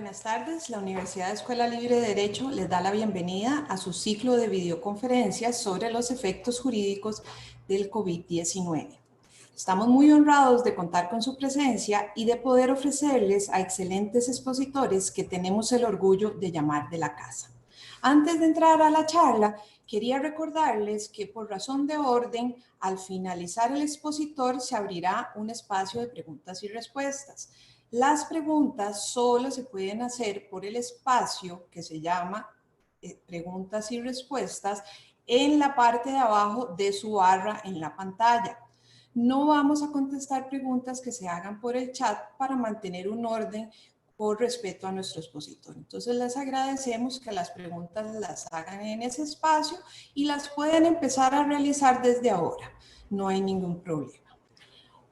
Buenas tardes, la Universidad Escuela Libre de Derecho les da la bienvenida a su ciclo de videoconferencias sobre los efectos jurídicos del COVID-19. Estamos muy honrados de contar con su presencia y de poder ofrecerles a excelentes expositores que tenemos el orgullo de llamar de la casa. Antes de entrar a la charla, quería recordarles que por razón de orden, al finalizar el expositor se abrirá un espacio de preguntas y respuestas. Las preguntas solo se pueden hacer por el espacio que se llama preguntas y respuestas en la parte de abajo de su barra en la pantalla. No vamos a contestar preguntas que se hagan por el chat para mantener un orden por respeto a nuestro expositor. Entonces les agradecemos que las preguntas las hagan en ese espacio y las pueden empezar a realizar desde ahora. No hay ningún problema.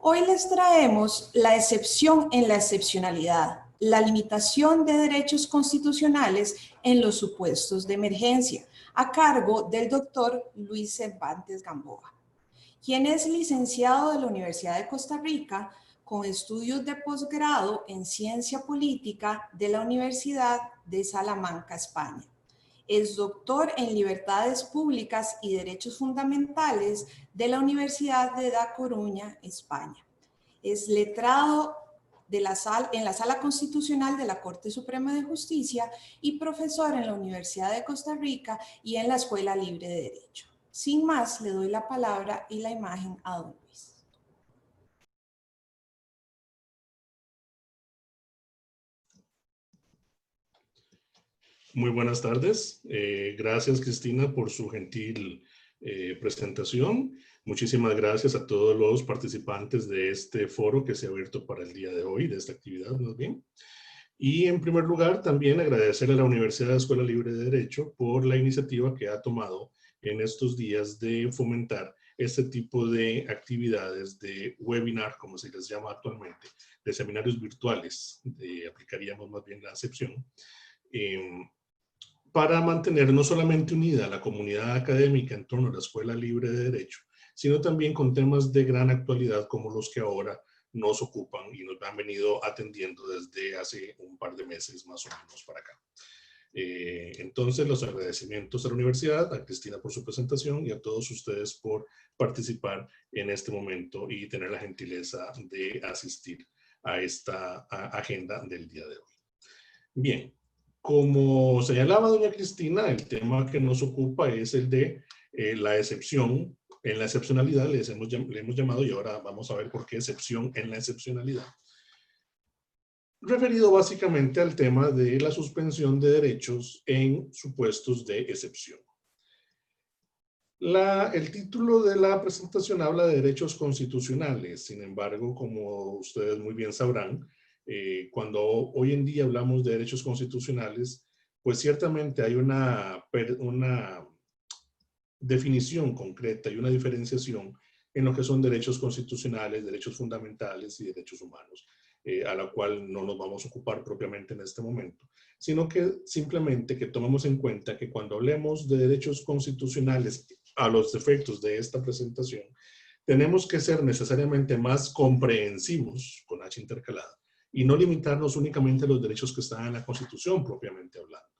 Hoy les traemos la excepción en la excepcionalidad, la limitación de derechos constitucionales en los supuestos de emergencia, a cargo del doctor Luis Cervantes Gamboa, quien es licenciado de la Universidad de Costa Rica con estudios de posgrado en Ciencia Política de la Universidad de Salamanca, España. Es doctor en Libertades Públicas y Derechos Fundamentales de la Universidad de Da Coruña, España. Es letrado en la Sala Constitucional de la Corte Suprema de Justicia y profesor en la Universidad de Costa Rica y en la Escuela Libre de Derecho. Sin más, le doy la palabra y la imagen a don Luis. Muy buenas tardes. Gracias, Cristina, por su gentil presentación. Muchísimas gracias a todos los participantes de este foro que se ha abierto para el día de hoy, de esta actividad más bien. Y en primer lugar, también agradecer a la Universidad de Escuela Libre de Derecho por la iniciativa que ha tomado en estos días de fomentar este tipo de actividades de webinar, como se les llama actualmente, de seminarios virtuales, aplicaríamos más bien la acepción, para mantener no solamente unida la comunidad académica en torno a la Escuela Libre de Derecho, sino también con temas de gran actualidad como los que ahora nos ocupan y nos han venido atendiendo desde hace un par de meses más o menos para acá. Entonces, los agradecimientos a la universidad, a Cristina por su presentación y a todos ustedes por participar en este momento y tener la gentileza de asistir a esta agenda del día de hoy. Bien. Como señalaba doña Cristina, el tema que nos ocupa es el de la excepción. En la excepcionalidad le hemos llamado, y ahora vamos a ver por qué excepción en la excepcionalidad. Referido básicamente al tema de la suspensión de derechos en supuestos de excepción. El título de la presentación habla de derechos constitucionales. Sin embargo, como ustedes muy bien sabrán, cuando hoy en día hablamos de derechos constitucionales, pues ciertamente hay una definición concreta y una diferenciación en lo que son derechos constitucionales, derechos fundamentales y derechos humanos, a la cual no nos vamos a ocupar propiamente en este momento, sino que simplemente que tomemos en cuenta que cuando hablemos de derechos constitucionales a los efectos de esta presentación, tenemos que ser necesariamente más comprensivos, con H intercalada, y no limitarnos únicamente a los derechos que están en la Constitución propiamente hablando.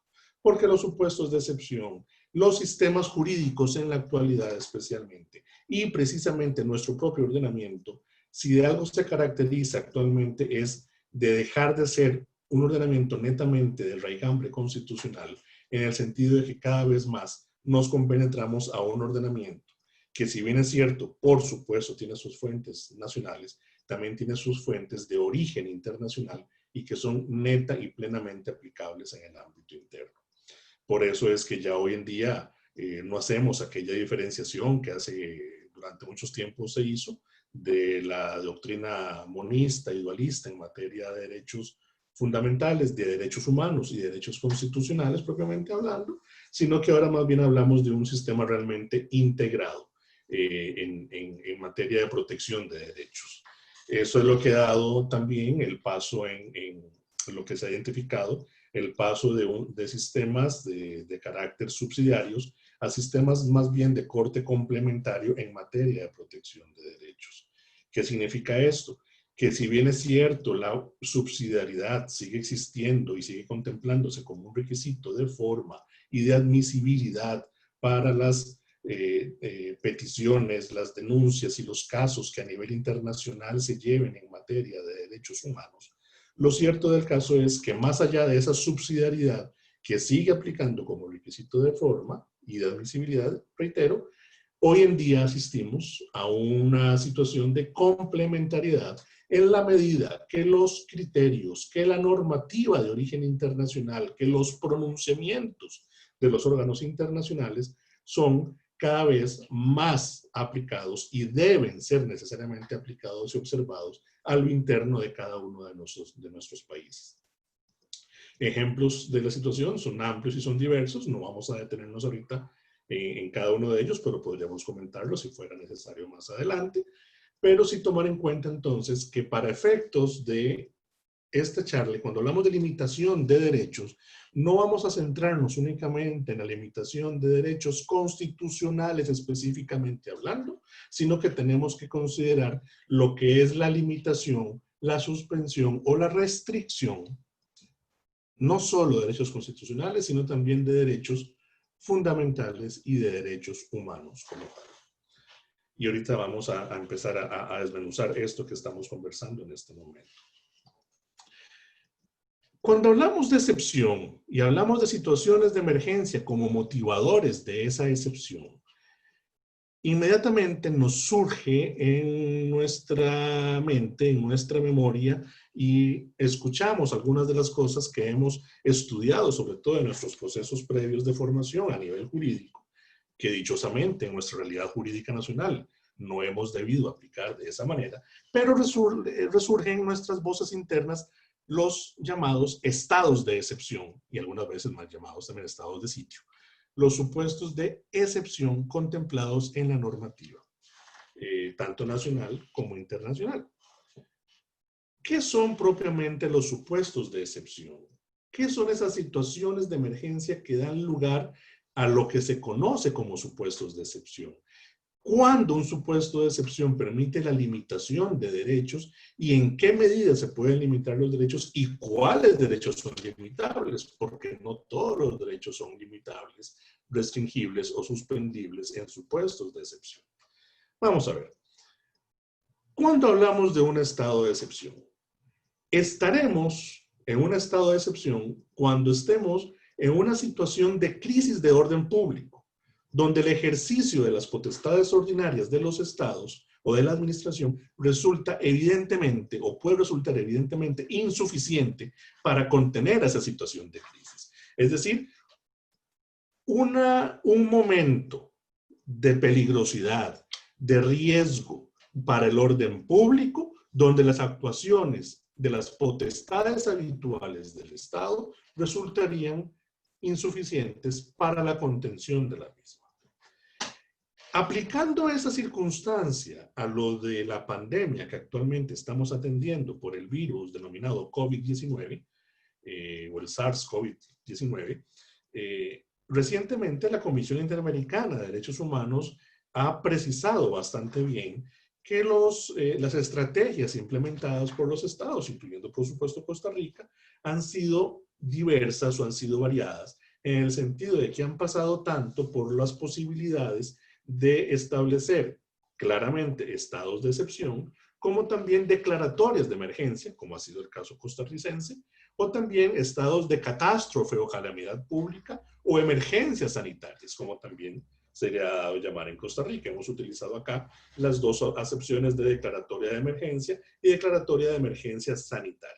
Porque los supuestos de excepción, los sistemas jurídicos en la actualidad especialmente, y precisamente nuestro propio ordenamiento, si de algo se caracteriza actualmente es de dejar de ser un ordenamiento netamente de raigambre constitucional, en el sentido de que cada vez más nos compenetramos a un ordenamiento que, si bien es cierto, por supuesto tiene sus fuentes nacionales, también tiene sus fuentes de origen internacional y que son neta y plenamente aplicables en el ámbito interno. Por eso es que ya hoy en día no hacemos aquella diferenciación que durante muchos tiempos se hizo de la doctrina monista y dualista en materia de derechos fundamentales, de derechos humanos y de derechos constitucionales propiamente hablando, sino que ahora más bien hablamos de un sistema realmente integrado en materia de protección de derechos. Eso es lo que ha dado también el paso en lo que se ha identificado, el paso de sistemas de carácter subsidiarios a sistemas más bien de corte complementario en materia de protección de derechos. ¿Qué significa esto? que si bien es cierto, la subsidiariedad sigue existiendo y sigue contemplándose como un requisito de forma y de admisibilidad para las peticiones, las denuncias y los casos que a nivel internacional se lleven en materia de derechos humanos, lo cierto del caso es que más allá de esa subsidiariedad que sigue aplicando como requisito de forma y de admisibilidad, reitero, hoy en día asistimos a una situación de complementariedad en la medida que los criterios, que la normativa de origen internacional, que los pronunciamientos de los órganos internacionales son cada vez más aplicados y deben ser necesariamente aplicados y observados a lo interno de cada uno de nuestros países. Ejemplos de la situación son amplios y son diversos, no vamos a detenernos ahorita en cada uno de ellos, pero podríamos comentarlo si fuera necesario más adelante. Pero sí tomar en cuenta entonces que para efectos de esta charla, cuando hablamos de limitación de derechos, no vamos a centrarnos únicamente en la limitación de derechos constitucionales específicamente hablando, sino que tenemos que considerar lo que es la limitación, la suspensión o la restricción, no solo de derechos constitucionales, sino también de derechos fundamentales y de derechos humanos como tal. Y ahorita vamos a empezar a desmenuzar esto que estamos conversando en este momento. Cuando hablamos de excepción y hablamos de situaciones de emergencia como motivadores de esa excepción, inmediatamente nos surge en nuestra mente, en nuestra memoria, y escuchamos algunas de las cosas que hemos estudiado, sobre todo en nuestros procesos previos de formación a nivel jurídico, que dichosamente en nuestra realidad jurídica nacional no hemos debido aplicar de esa manera, pero resurgen en nuestras voces internas los llamados estados de excepción, y algunas veces más llamados también estados de sitio, los supuestos de excepción contemplados en la normativa, tanto nacional como internacional. ¿Qué son propiamente los supuestos de excepción? ¿Qué son esas situaciones de emergencia que dan lugar a lo que se conoce como supuestos de excepción? ¿Cuándo un supuesto de excepción permite la limitación de derechos y en qué medida se pueden limitar los derechos y cuáles derechos son limitables? Porque no todos los derechos son limitables, restringibles o suspendibles en supuestos de excepción. Vamos a ver. Cuando hablamos de un estado de excepción, estaremos en un estado de excepción cuando estemos en una situación de crisis de orden público, donde el ejercicio de las potestades ordinarias de los estados o de la administración resulta evidentemente o puede resultar evidentemente insuficiente para contener esa situación de crisis. Es decir, un momento de peligrosidad, de riesgo para el orden público, donde las actuaciones de las potestades habituales del Estado resultarían insuficientes para la contención de la misma. Aplicando esa circunstancia a lo de la pandemia que actualmente estamos atendiendo por el virus denominado COVID-19, o el SARS-CoV-19, recientemente la Comisión Interamericana de Derechos Humanos ha precisado bastante bien que las estrategias implementadas por los estados, incluyendo por supuesto Costa Rica, han sido diversas o han sido variadas, en el sentido de que han pasado tanto por las posibilidades de establecer claramente estados de excepción, como también declaratorias de emergencia, como ha sido el caso costarricense, o también estados de catástrofe o calamidad pública o emergencias sanitarias, como también se le ha dado a llamar en Costa Rica. Hemos utilizado acá las dos acepciones de declaratoria de emergencia y declaratoria de emergencia sanitaria.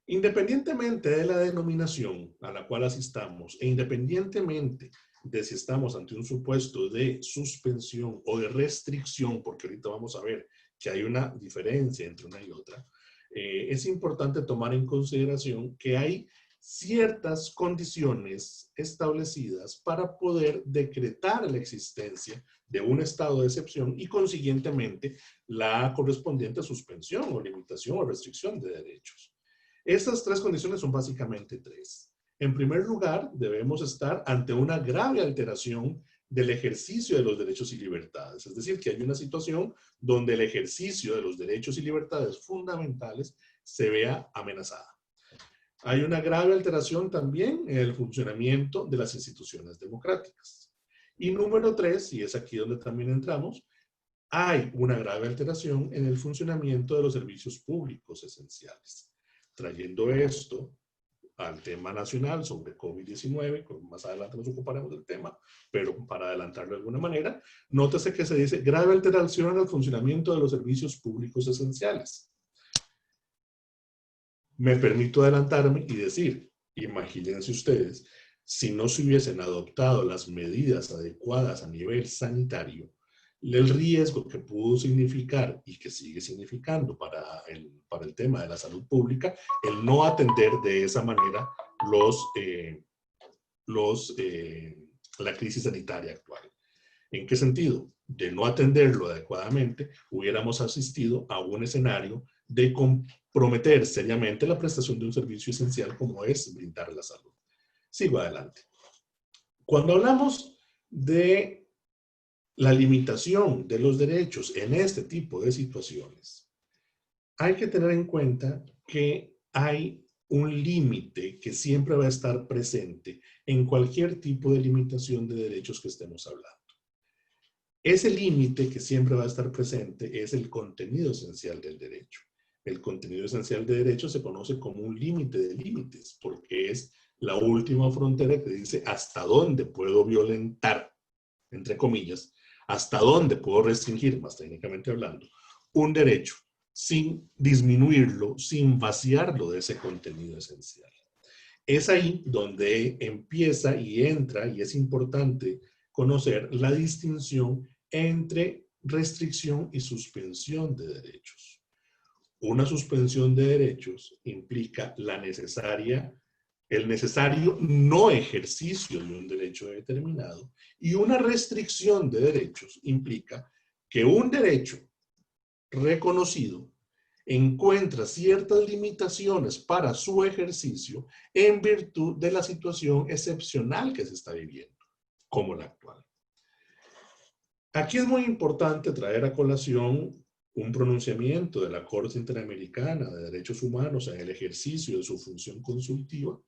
Independientemente de la denominación a la cual asistamos e independientemente de si estamos ante un supuesto de suspensión o de restricción, porque ahorita vamos a ver que hay una diferencia entre una y otra, es importante tomar en consideración que hay ciertas condiciones establecidas para poder decretar la existencia de un estado de excepción y consiguientemente la correspondiente suspensión o limitación o restricción de derechos. Estas tres condiciones son básicamente tres. En primer lugar, debemos estar ante una grave alteración del ejercicio de los derechos y libertades. Es decir, que hay una situación donde el ejercicio de los derechos y libertades fundamentales se vea amenazada. Hay una grave alteración también en el funcionamiento de las instituciones democráticas. Y número 3, y es aquí donde también entramos, hay una grave alteración en el funcionamiento de los servicios públicos esenciales. Trayendo esto al tema nacional sobre COVID-19, más adelante nos ocuparemos del tema, pero para adelantarlo de alguna manera, nótese que se dice grave alteración en el funcionamiento de los servicios públicos esenciales. Me permito adelantarme y decir, imagínense ustedes, si no se hubiesen adoptado las medidas adecuadas a nivel sanitario, el riesgo que pudo significar y que sigue significando para el tema de la salud pública, el no atender de esa manera la crisis sanitaria actual. ¿En qué sentido? De no atenderlo adecuadamente, hubiéramos asistido a un escenario de comprometer seriamente la prestación de un servicio esencial como es brindar la salud. Sigo adelante. Cuando hablamos de la limitación de los derechos en este tipo de situaciones, hay que tener en cuenta que hay un límite que siempre va a estar presente en cualquier tipo de limitación de derechos que estemos hablando. Ese límite que siempre va a estar presente es el contenido esencial del derecho. El contenido esencial del derecho se conoce como un límite de límites, porque es la última frontera que dice hasta dónde puedo violentar, entre comillas, hasta dónde puedo restringir, más técnicamente hablando, un derecho sin disminuirlo, sin vaciarlo de ese contenido esencial. Es ahí donde empieza y entra, y es importante conocer la distinción entre restricción y suspensión de derechos. Una suspensión de derechos implica el necesario no ejercicio de un derecho determinado, y una restricción de derechos implica que un derecho reconocido encuentra ciertas limitaciones para su ejercicio en virtud de la situación excepcional que se está viviendo, como la actual. Aquí es muy importante traer a colación un pronunciamiento de la Corte Interamericana de Derechos Humanos en el ejercicio de su función consultiva.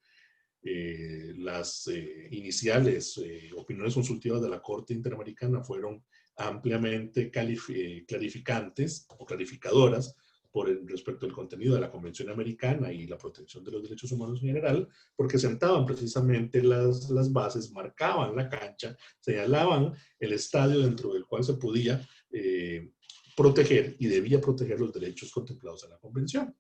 Las iniciales opiniones consultivas de la Corte Interamericana fueron ampliamente clarificantes o clarificadoras respecto al contenido de la Convención Americana y la protección de los derechos humanos en general, porque sentaban precisamente las bases, marcaban la cancha, señalaban el estadio dentro del cual se podía proteger y debía proteger los derechos contemplados en la Convención.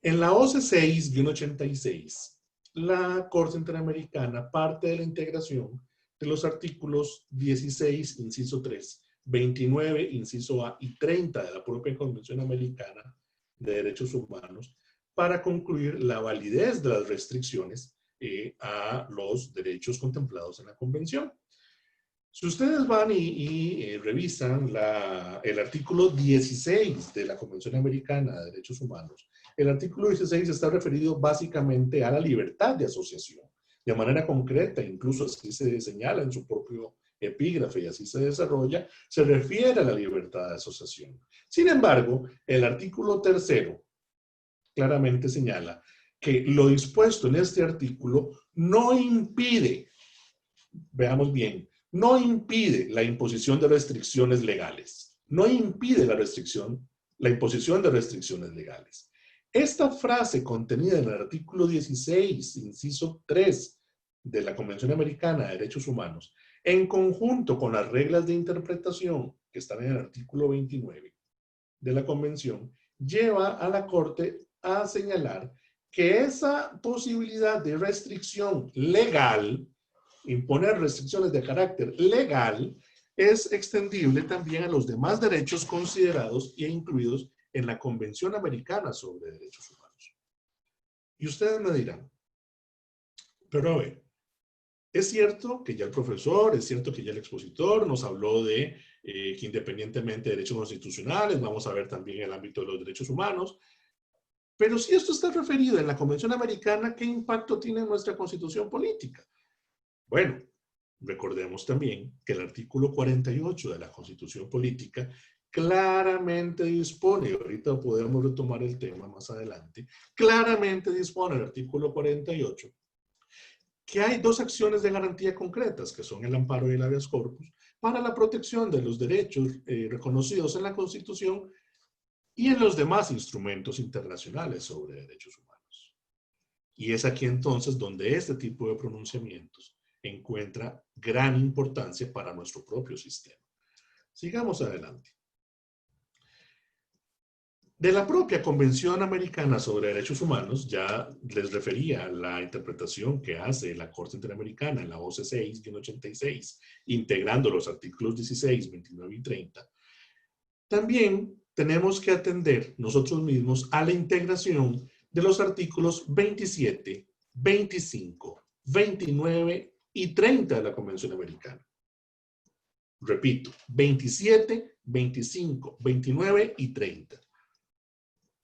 En la OC 6-86, la Corte Interamericana parte de la integración de los artículos 16, inciso 3, 29, inciso A y 30 de la propia Convención Americana de Derechos Humanos para concluir la validez de las restricciones a los derechos contemplados en la Convención. Si ustedes van y revisan el artículo 16 de la Convención Americana de Derechos Humanos, el artículo 16 está referido básicamente a la libertad de asociación. De manera concreta, incluso así se señala en su propio epígrafe y así se desarrolla, se refiere a la libertad de asociación. Sin embargo, el artículo 3 claramente señala que lo dispuesto en este artículo no impide, veamos bien, no impide la imposición de restricciones legales. No impide la imposición de restricciones legales. Esta frase contenida en el artículo 16, inciso 3 de la Convención Americana de Derechos Humanos, en conjunto con las reglas de interpretación que están en el artículo 29 de la Convención, lleva a la Corte a señalar que esa posibilidad de restricción legal, imponer restricciones de carácter legal, es extendible también a los demás derechos considerados e incluidos en la Convención Americana sobre Derechos Humanos. Y ustedes me dirán, pero a ver, es cierto que ya el profesor, es cierto que ya el expositor nos habló de que independientemente de derechos constitucionales, vamos a ver también el ámbito de los derechos humanos, pero si esto está referido en la Convención Americana, ¿qué impacto tiene en nuestra constitución política? Bueno, Recordemos también que el artículo 48 de la Constitución Política claramente dispone, y ahorita podemos retomar el tema más adelante, claramente dispone el artículo 48 que hay dos acciones de garantía concretas, que son el amparo y el habeas corpus, para la protección de los derechos reconocidos en la Constitución y en los demás instrumentos internacionales sobre derechos humanos. Y es aquí entonces donde este tipo de pronunciamientos encuentra gran importancia para nuestro propio sistema. Sigamos adelante. De la propia Convención Americana sobre Derechos Humanos, ya les refería la interpretación que hace la Corte Interamericana en la OC6-86, integrando los artículos 16, 29 y 30. También tenemos que atender nosotros mismos a la integración de los artículos 27, 25, 29 y 30 de la Convención Americana. Repito, 27, 25, 29 y 30.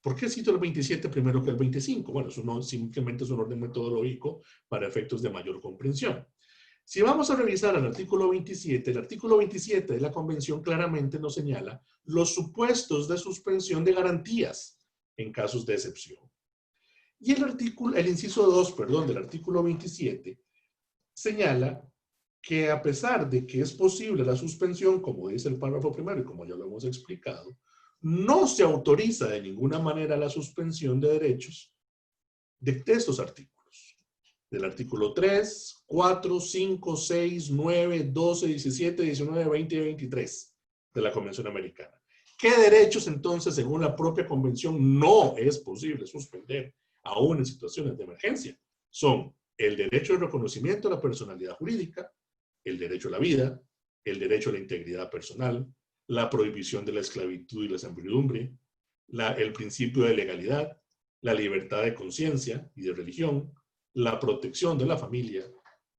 ¿Por qué cito el 27 primero que el 25? Bueno, eso no, simplemente es un orden metodológico para efectos de mayor comprensión. Si vamos a revisar el artículo 27 de la Convención claramente nos señala los supuestos de suspensión de garantías en casos de excepción. Y el inciso 2, del artículo 27 señala que a pesar de que es posible la suspensión, como dice el párrafo primero y como ya lo hemos explicado, no se autoriza de ninguna manera la suspensión de derechos de estos artículos. Del artículo 3, 4, 5, 6, 9, 12, 17, 19, 20 y 23 de la Convención Americana. ¿Qué derechos entonces, según la propia Convención, no es posible suspender aún en situaciones de emergencia? Son el derecho al reconocimiento de la personalidad jurídica, el derecho a la vida, el derecho a la integridad personal, la prohibición de la esclavitud y la servidumbre, el principio de legalidad, la libertad de conciencia y de religión, la protección de la familia,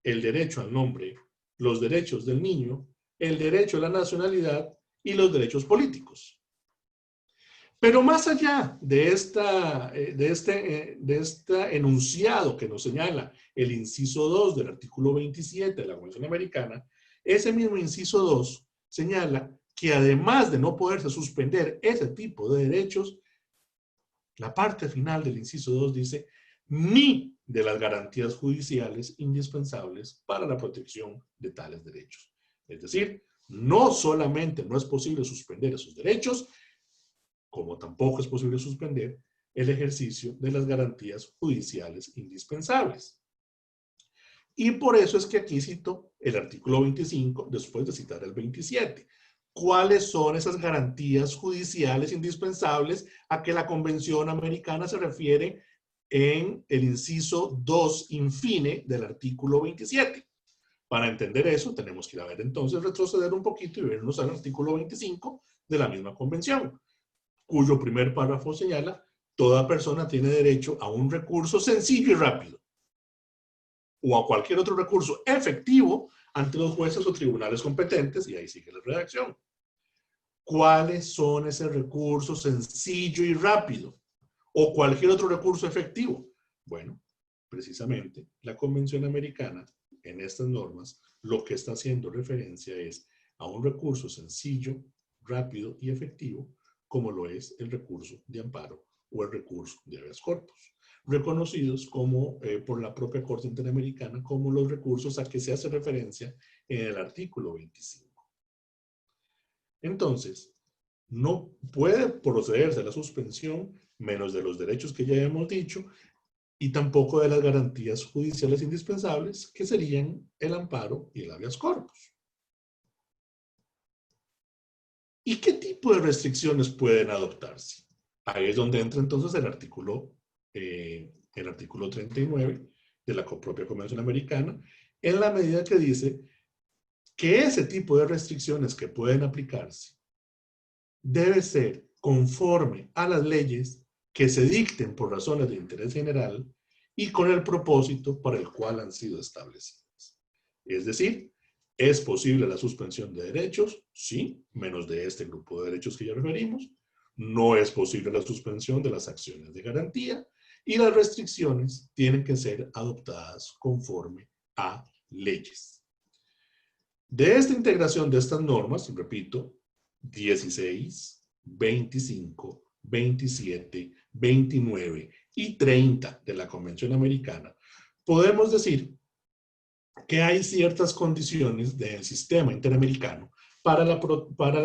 el derecho al nombre, los derechos del niño, el derecho a la nacionalidad y los derechos políticos. Pero más allá de este enunciado que nos señala el inciso 2 del artículo 27 de la Convención Americana, ese mismo inciso 2 señala que además de no poderse suspender ese tipo de derechos, la parte final del inciso 2 dice, ni de las garantías judiciales indispensables para la protección de tales derechos. Es decir, no solamente no es posible suspender esos derechos, como tampoco es posible suspender el ejercicio de las garantías judiciales indispensables. Y por eso es que aquí cito el artículo 25 después de citar el 27. ¿Cuáles son esas garantías judiciales indispensables a que la Convención Americana se refiere en el inciso 2 infine del artículo 27? Para entender eso, tenemos que ir a ver entonces, retroceder un poquito y vernos al artículo 25 de la misma Convención, cuyo primer párrafo señala, toda persona tiene derecho a un recurso sencillo y rápido, o a cualquier otro recurso efectivo ante los jueces o tribunales competentes, y ahí sigue la redacción. ¿Cuáles son ese recurso sencillo y rápido? O cualquier otro recurso efectivo. Bueno, precisamente la Convención Americana, en estas normas, lo que está haciendo referencia es a un recurso sencillo, rápido y efectivo, como lo es el recurso de amparo o el recurso de habeas corpus, reconocidos como, por la propia Corte Interamericana como los recursos a que se hace referencia en el artículo 25. Entonces, no puede procederse a la suspensión menos de los derechos que ya hemos dicho y tampoco de las garantías judiciales indispensables que serían el amparo y el habeas corpus. ¿Y qué tipo de restricciones pueden adoptarse? Ahí es donde entra entonces el artículo 39 de la propia Convención Americana, en la medida que dice que ese tipo de restricciones que pueden aplicarse debe ser conforme a las leyes que se dicten por razones de interés general y con el propósito para el cual han sido establecidas. Es decir, ¿es posible la suspensión de derechos? Sí, menos de este grupo de derechos que ya referimos. No es posible la suspensión de las acciones de garantía y las restricciones tienen que ser adoptadas conforme a leyes. De esta integración de estas normas, repito, 16, 25, 27, 29 y 30 de la Convención Americana, podemos decir que hay ciertas condiciones del sistema interamericano para la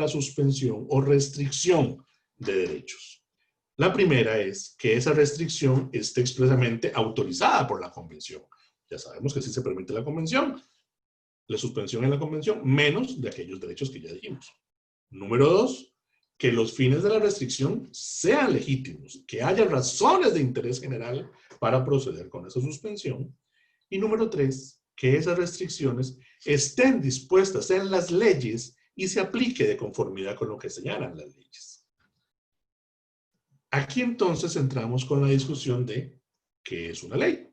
suspensión o restricción de derechos. La primera es que esa restricción esté expresamente autorizada por la Convención. Ya sabemos que sí se permite la Convención, la suspensión en la Convención, menos de aquellos derechos que ya dijimos. Número 2, que los fines de la restricción sean legítimos, que haya razones de interés general para proceder con esa suspensión. Y número 3, que esas restricciones estén dispuestas en las leyes y se aplique de conformidad con lo que señalan las leyes. Aquí entonces entramos con la discusión de qué es una ley.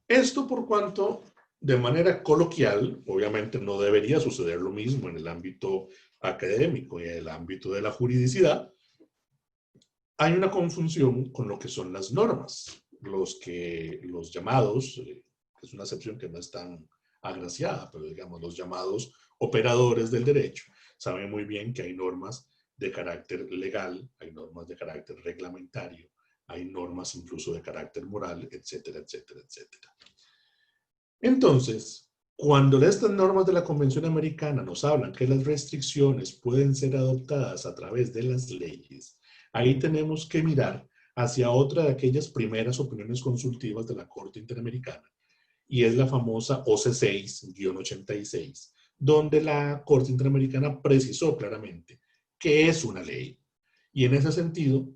Esto por cuanto, de manera coloquial, obviamente no debería suceder lo mismo en el ámbito académico y en el ámbito de la juridicidad, hay una confusión con lo que son las normas. Los llamados, es una acepción que no es tan agraciada, pero digamos los llamados operadores del derecho, saben muy bien que hay normas de carácter legal, hay normas de carácter reglamentario, hay normas incluso de carácter moral, etcétera, etcétera, etcétera. Entonces, cuando estas normas de la Convención Americana nos hablan que las restricciones pueden ser adoptadas a través de las leyes, ahí tenemos que mirar hacia otra de aquellas primeras opiniones consultivas de la Corte Interamericana, y es la famosa OC6-86, donde la Corte Interamericana precisó claramente que es una ley. Y en ese sentido,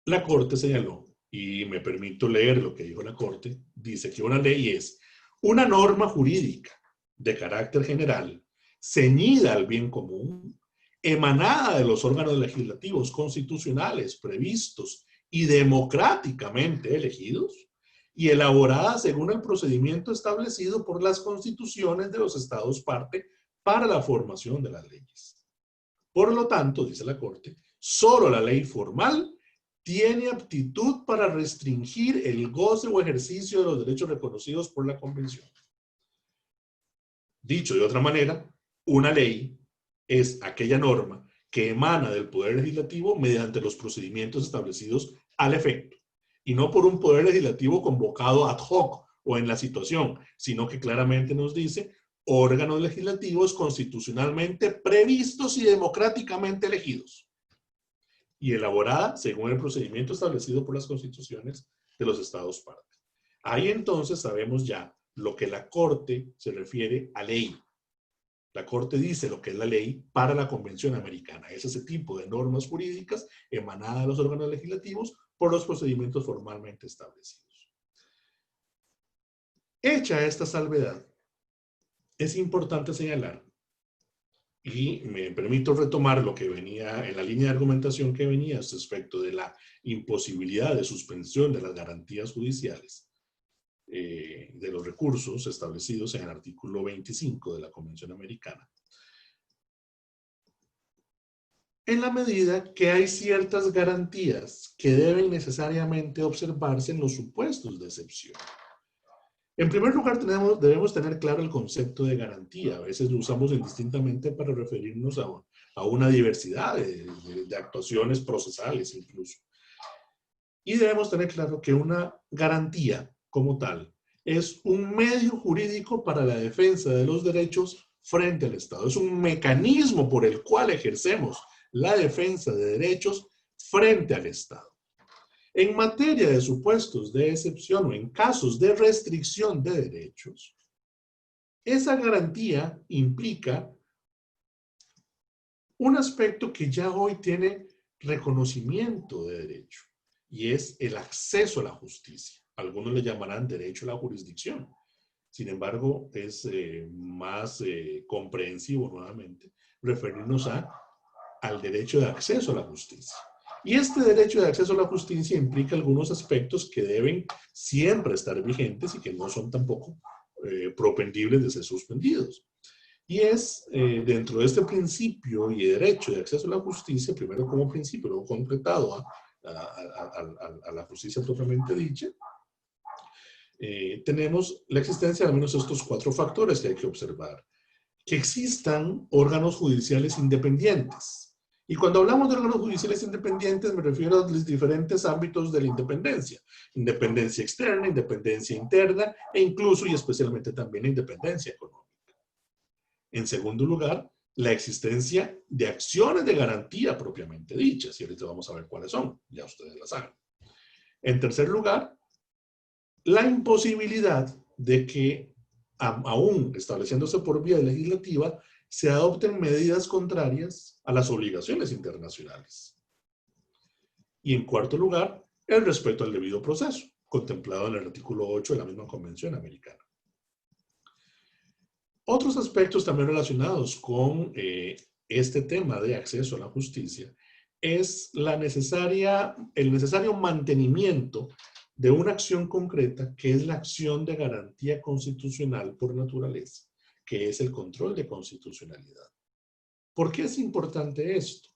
la Corte señaló, y me permito leer lo que dijo la Corte, dice que una ley es una norma jurídica de carácter general, ceñida al bien común, emanada de los órganos legislativos constitucionales previstos y democráticamente elegidos, y elaborada según el procedimiento establecido por las constituciones de los estados parte para la formación de las leyes. Por lo tanto, dice la Corte, solo la ley formal tiene aptitud para restringir el goce o ejercicio de los derechos reconocidos por la Convención. Dicho de otra manera, una ley es aquella norma que emana del Poder Legislativo mediante los procedimientos establecidos al efecto, y no por un Poder Legislativo convocado ad hoc o en la situación, sino que claramente nos dice órganos legislativos constitucionalmente previstos y democráticamente elegidos, y elaborada según el procedimiento establecido por las constituciones de los estados partes. Ahí entonces sabemos ya lo que la Corte se refiere a ley. La Corte dice lo que es la ley para la Convención Americana. Es ese tipo de normas jurídicas emanadas de los órganos legislativos por los procedimientos formalmente establecidos. Hecha esta salvedad, es importante señalar, y me permito retomar lo que venía en la línea de argumentación que venía respecto de la imposibilidad de suspensión de las garantías judiciales de los recursos establecidos en el artículo 25 de la Convención Americana. En la medida que hay ciertas garantías que deben necesariamente observarse en los supuestos de excepción. En primer lugar, debemos tener claro el concepto de garantía. A veces lo usamos indistintamente para referirnos a una diversidad de actuaciones procesales incluso. Y debemos tener claro que una garantía como tal es un medio jurídico para la defensa de los derechos frente al Estado. Es un mecanismo por el cual ejercemos la defensa de derechos frente al Estado. En materia de supuestos de excepción o en casos de restricción de derechos, esa garantía implica un aspecto que ya hoy tiene reconocimiento de derecho, y es el acceso a la justicia. Algunos le llamarán derecho a la jurisdicción. Sin embargo, es más comprensivo nuevamente referirnos al derecho de acceso a la justicia. Y este derecho de acceso a la justicia implica algunos aspectos que deben siempre estar vigentes y que no son tampoco propendibles de ser suspendidos. Y es dentro de este principio y derecho de acceso a la justicia, primero como principio, luego concretado a la justicia propiamente dicha, tenemos la existencia de al menos estos 4 factores que hay que observar. Que existan órganos judiciales independientes. Y cuando hablamos de órganos judiciales independientes, me refiero a los diferentes ámbitos de la independencia. Independencia externa, independencia interna, e incluso y especialmente también independencia económica. En segundo lugar, la existencia de acciones de garantía propiamente dichas, y ahorita vamos a ver cuáles son, ya ustedes las saben. En tercer lugar, la imposibilidad de que, aún estableciéndose por vía legislativa, se adopten medidas contrarias a las obligaciones internacionales. Y en cuarto lugar, el respeto al debido proceso, contemplado en el artículo 8 de la misma Convención Americana. Otros aspectos también relacionados con este tema de acceso a la justicia es el necesario mantenimiento de una acción concreta que es la acción de garantía constitucional por naturaleza, que es el control de constitucionalidad. ¿Por qué es importante esto?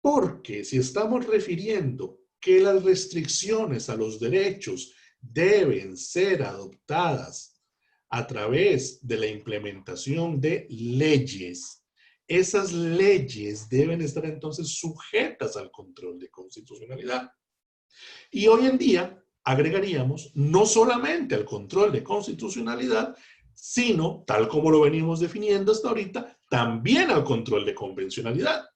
Porque si estamos refiriendo que las restricciones a los derechos deben ser adoptadas a través de la implementación de leyes, esas leyes deben estar entonces sujetas al control de constitucionalidad. Y hoy en día agregaríamos no solamente al control de constitucionalidad, sino, tal como lo venimos definiendo hasta ahorita, también al control de convencionalidad.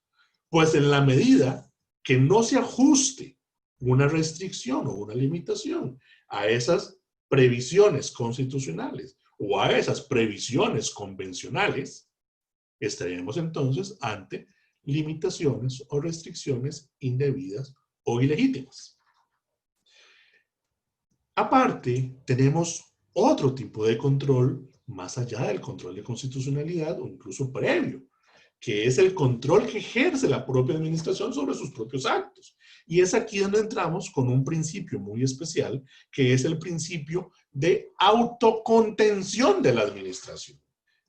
Pues en la medida que no se ajuste una restricción o una limitación a esas previsiones constitucionales o a esas previsiones convencionales, estaríamos entonces ante limitaciones o restricciones indebidas o ilegítimas. Aparte, tenemos otro tipo de control más allá del control de constitucionalidad o incluso previo, que es el control que ejerce la propia administración sobre sus propios actos. Y es aquí donde entramos con un principio muy especial, que es el principio de autocontención de la administración.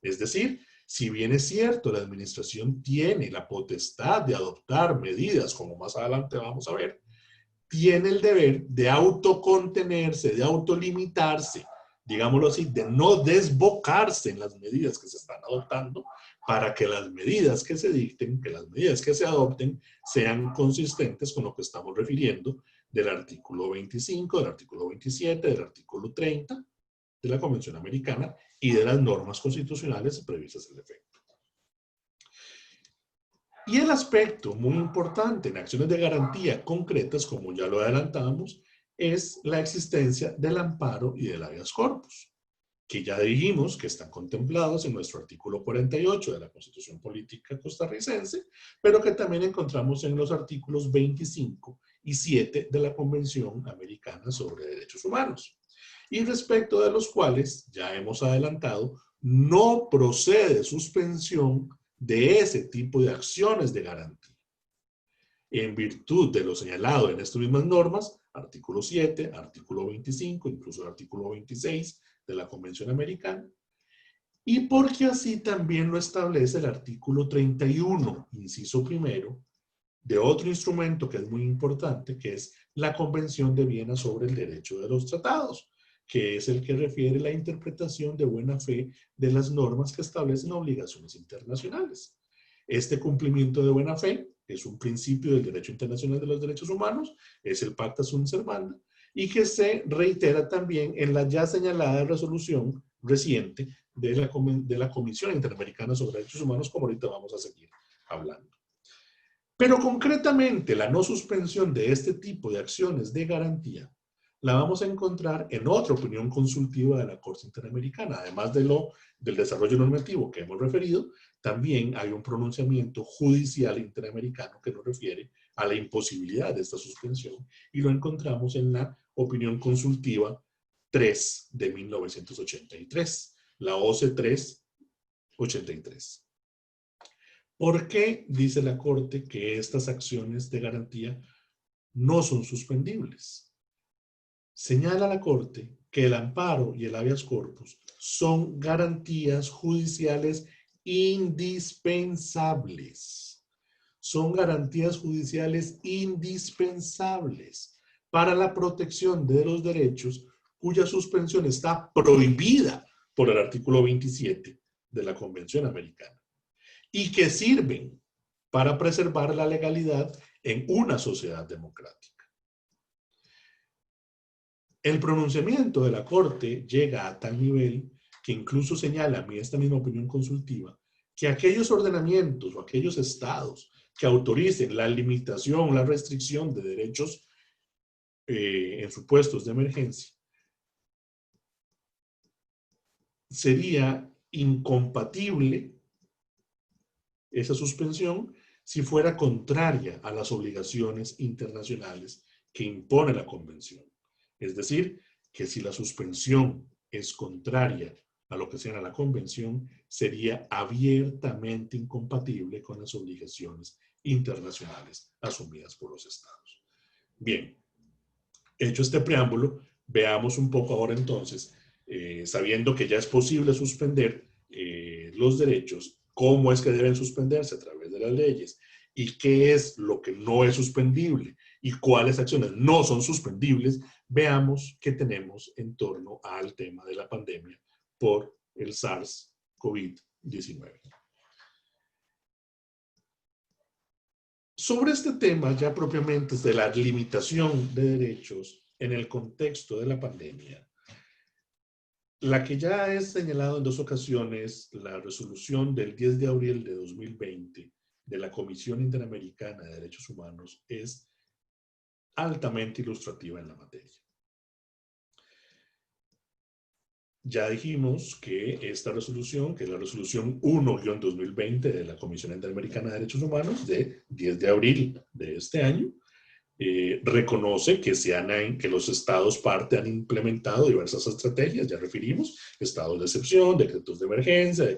Es decir, si bien es cierto, la administración tiene la potestad de adoptar medidas, como más adelante vamos a ver, tiene el deber de autocontenerse, de autolimitarse, digámoslo así, de no desbocarse en las medidas que se están adoptando para que las medidas que se dicten, que las medidas que se adopten sean consistentes con lo que estamos refiriendo del artículo 25, del artículo 27, del artículo 30 de la Convención Americana y de las normas constitucionales previstas al efecto. Y el aspecto muy importante en acciones de garantía concretas, como ya lo adelantamos, es la existencia del amparo y del habeas corpus, que ya dijimos que están contemplados en nuestro artículo 48 de la Constitución Política Costarricense, pero que también encontramos en los artículos 25 y 7 de la Convención Americana sobre Derechos Humanos, y respecto de los cuales, ya hemos adelantado, no procede suspensión de ese tipo de acciones de garantía. En virtud de lo señalado en estas mismas normas, artículo 7, artículo 25, incluso el artículo 26 de la Convención Americana, y porque así también lo establece el artículo 31, inciso primero, de otro instrumento que es muy importante, que es la Convención de Viena sobre el Derecho de los Tratados, que es el que refiere la interpretación de buena fe de las normas que establecen obligaciones internacionales. Este cumplimiento de buena fe es un principio del derecho internacional de los derechos humanos, es el Pacta Sunt Servanda, y que se reitera también en la ya señalada resolución reciente de la Comisión Interamericana sobre Derechos Humanos, como ahorita vamos a seguir hablando. Pero concretamente, la no suspensión de este tipo de acciones de garantía la vamos a encontrar en otra opinión consultiva de la Corte Interamericana. Además del desarrollo normativo que hemos referido, también hay un pronunciamiento judicial interamericano que nos refiere a la imposibilidad de esta suspensión, y lo encontramos en la opinión consultiva 3 de 1983, la OC 383. ¿Por qué dice la Corte que estas acciones de garantía no son suspendibles? Señala la Corte que el amparo y el habeas corpus son garantías judiciales indispensables. Son garantías judiciales indispensables para la protección de los derechos cuya suspensión está prohibida por el artículo 27 de la Convención Americana y que sirven para preservar la legalidad en una sociedad democrática. El pronunciamiento de la Corte llega a tal nivel que incluso señala a mí esta misma opinión consultiva que aquellos ordenamientos o aquellos estados que autoricen la limitación, la restricción de derechos en supuestos de emergencia, sería incompatible esa suspensión si fuera contraria a las obligaciones internacionales que impone la Convención. Es decir, que si la suspensión es contraria a lo que señala la Convención, sería abiertamente incompatible con las obligaciones internacionales asumidas por los Estados. Bien, hecho este preámbulo, veamos un poco ahora entonces, sabiendo que ya es posible suspender los derechos, cómo es que deben suspenderse a través de las leyes y qué es lo que no es suspendible y cuáles acciones no son suspendibles, veamos qué tenemos en torno al tema de la pandemia por el SARS-CoV-19. Sobre este tema ya propiamente de la limitación de derechos en el contexto de la pandemia, la que ya he señalado en 2 ocasiones, la resolución del 10 de abril de 2020 de la Comisión Interamericana de Derechos Humanos es altamente ilustrativa en la materia. Ya dijimos que esta resolución, que es la resolución 1-2020 de la Comisión Interamericana de Derechos Humanos de 10 de abril de este año, reconoce que los estados parte han implementado diversas estrategias, ya referimos, estados de excepción, decretos de emergencia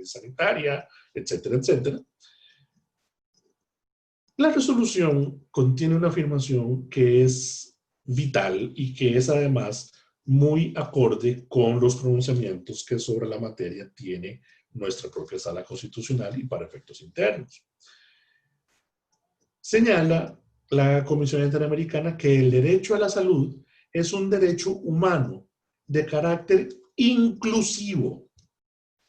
sanitaria, etcétera, etcétera. La resolución contiene una afirmación que es vital y que es además muy acorde con los pronunciamientos que sobre la materia tiene nuestra propia Sala Constitucional y para efectos internos. Señala la Comisión Interamericana que el derecho a la salud es un derecho humano de carácter inclusivo.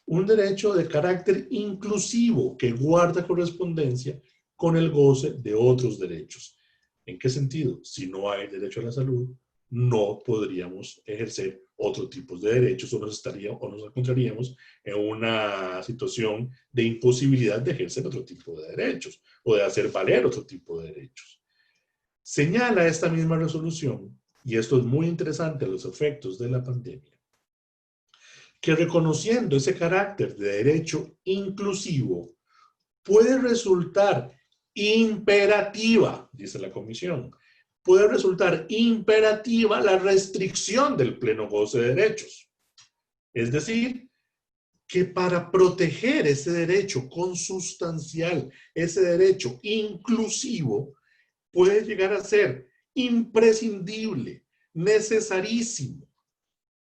Un derecho de carácter inclusivo que guarda correspondencia con el goce de otros derechos. ¿En qué sentido? Si no hay derecho a la salud, no podríamos ejercer otro tipo de derechos o nos encontraríamos en una situación de imposibilidad de ejercer otro tipo de derechos o de hacer valer otro tipo de derechos. Señala esta misma resolución, y esto es muy interesante a los efectos de la pandemia, que reconociendo ese carácter de derecho inclusivo puede resultar imperativa, dice la Comisión, puede resultar imperativa la restricción del pleno goce de derechos. Es decir, que para proteger ese derecho consustancial, ese derecho inclusivo, puede llegar a ser imprescindible, necesarísimo,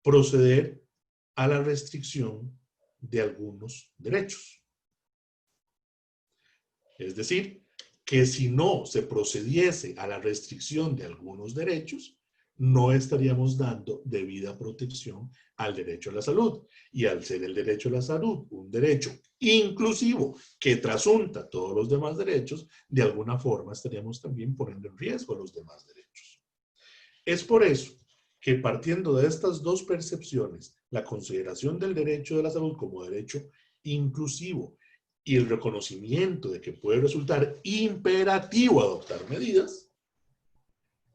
proceder a la restricción de algunos derechos. Es decir, que si no se procediese a la restricción de algunos derechos, no estaríamos dando debida protección al derecho a la salud. Y al ser el derecho a la salud un derecho inclusivo que trasunta todos los demás derechos, de alguna forma estaríamos también poniendo en riesgo los demás derechos. Es por eso que partiendo de estas 2 percepciones, la consideración del derecho de la salud como derecho inclusivo y el reconocimiento de que puede resultar imperativo adoptar medidas,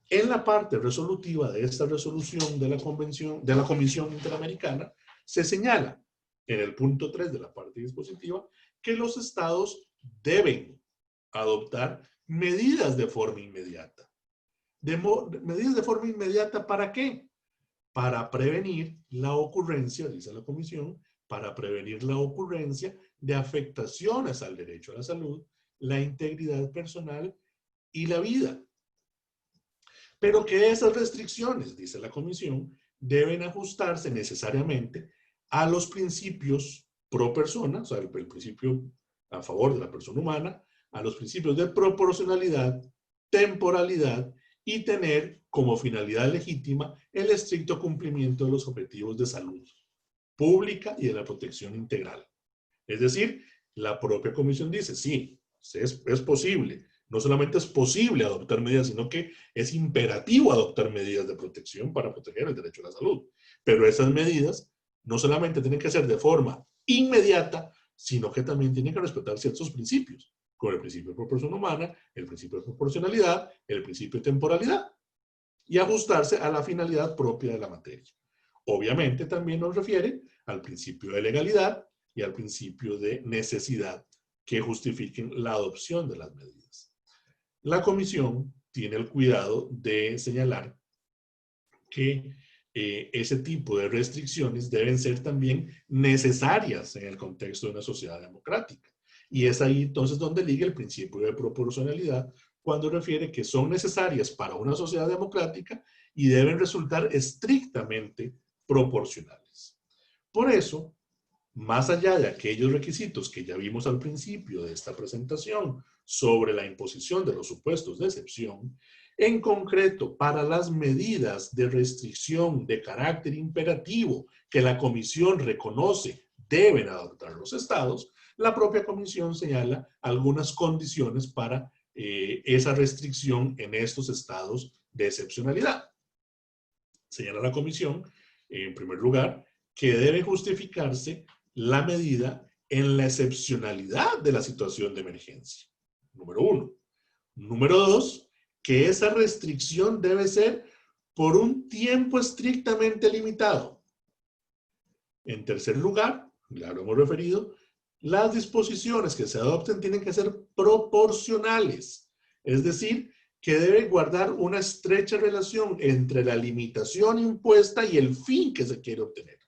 en la parte resolutiva de esta resolución de la Comisión Interamericana, se señala en el punto 3 de la parte dispositiva que los estados deben adoptar medidas de forma inmediata. ¿Medidas de forma inmediata para qué? Para prevenir la ocurrencia, dice la Comisión, para prevenir la ocurrencia de afectaciones al derecho a la salud, la integridad personal y la vida. Pero que esas restricciones, dice la Comisión, deben ajustarse necesariamente a los principios pro persona, o sea, el principio a favor de la persona humana, a los principios de proporcionalidad, temporalidad y tener como finalidad legítima el estricto cumplimiento de los objetivos de salud pública y de la protección integral. Es decir, la propia comisión dice, sí, es posible. No solamente es posible adoptar medidas, sino que es imperativo adoptar medidas de protección para proteger el derecho a la salud. Pero esas medidas no solamente tienen que ser de forma inmediata, sino que también tienen que respetar ciertos principios, como el principio de proporción humana, el principio de proporcionalidad, el principio de temporalidad, y ajustarse a la finalidad propia de la materia. Obviamente también nos refiere al principio de legalidad y al principio de necesidad que justifiquen la adopción de las medidas. La comisión tiene el cuidado de señalar que ese tipo de restricciones deben ser también necesarias en el contexto de una sociedad democrática. Y es ahí entonces donde liga el principio de proporcionalidad, cuando refiere que son necesarias para una sociedad democrática y deben resultar estrictamente proporcionales. Por eso, más allá de aquellos requisitos que ya vimos al principio de esta presentación sobre la imposición de los supuestos de excepción, en concreto, para las medidas de restricción de carácter imperativo que la Comisión reconoce deben adoptar los estados, la propia Comisión señala algunas condiciones para esa restricción en estos estados de excepcionalidad. Señala la Comisión, en primer lugar, que debe justificarse la medida en la excepcionalidad de la situación de emergencia. Número 1. Número 2, que esa restricción debe ser por un tiempo estrictamente limitado. En tercer lugar, ya lo hemos referido, las disposiciones que se adopten tienen que ser proporcionales, es decir, que debe guardar una estrecha relación entre la limitación impuesta y el fin que se quiere obtener.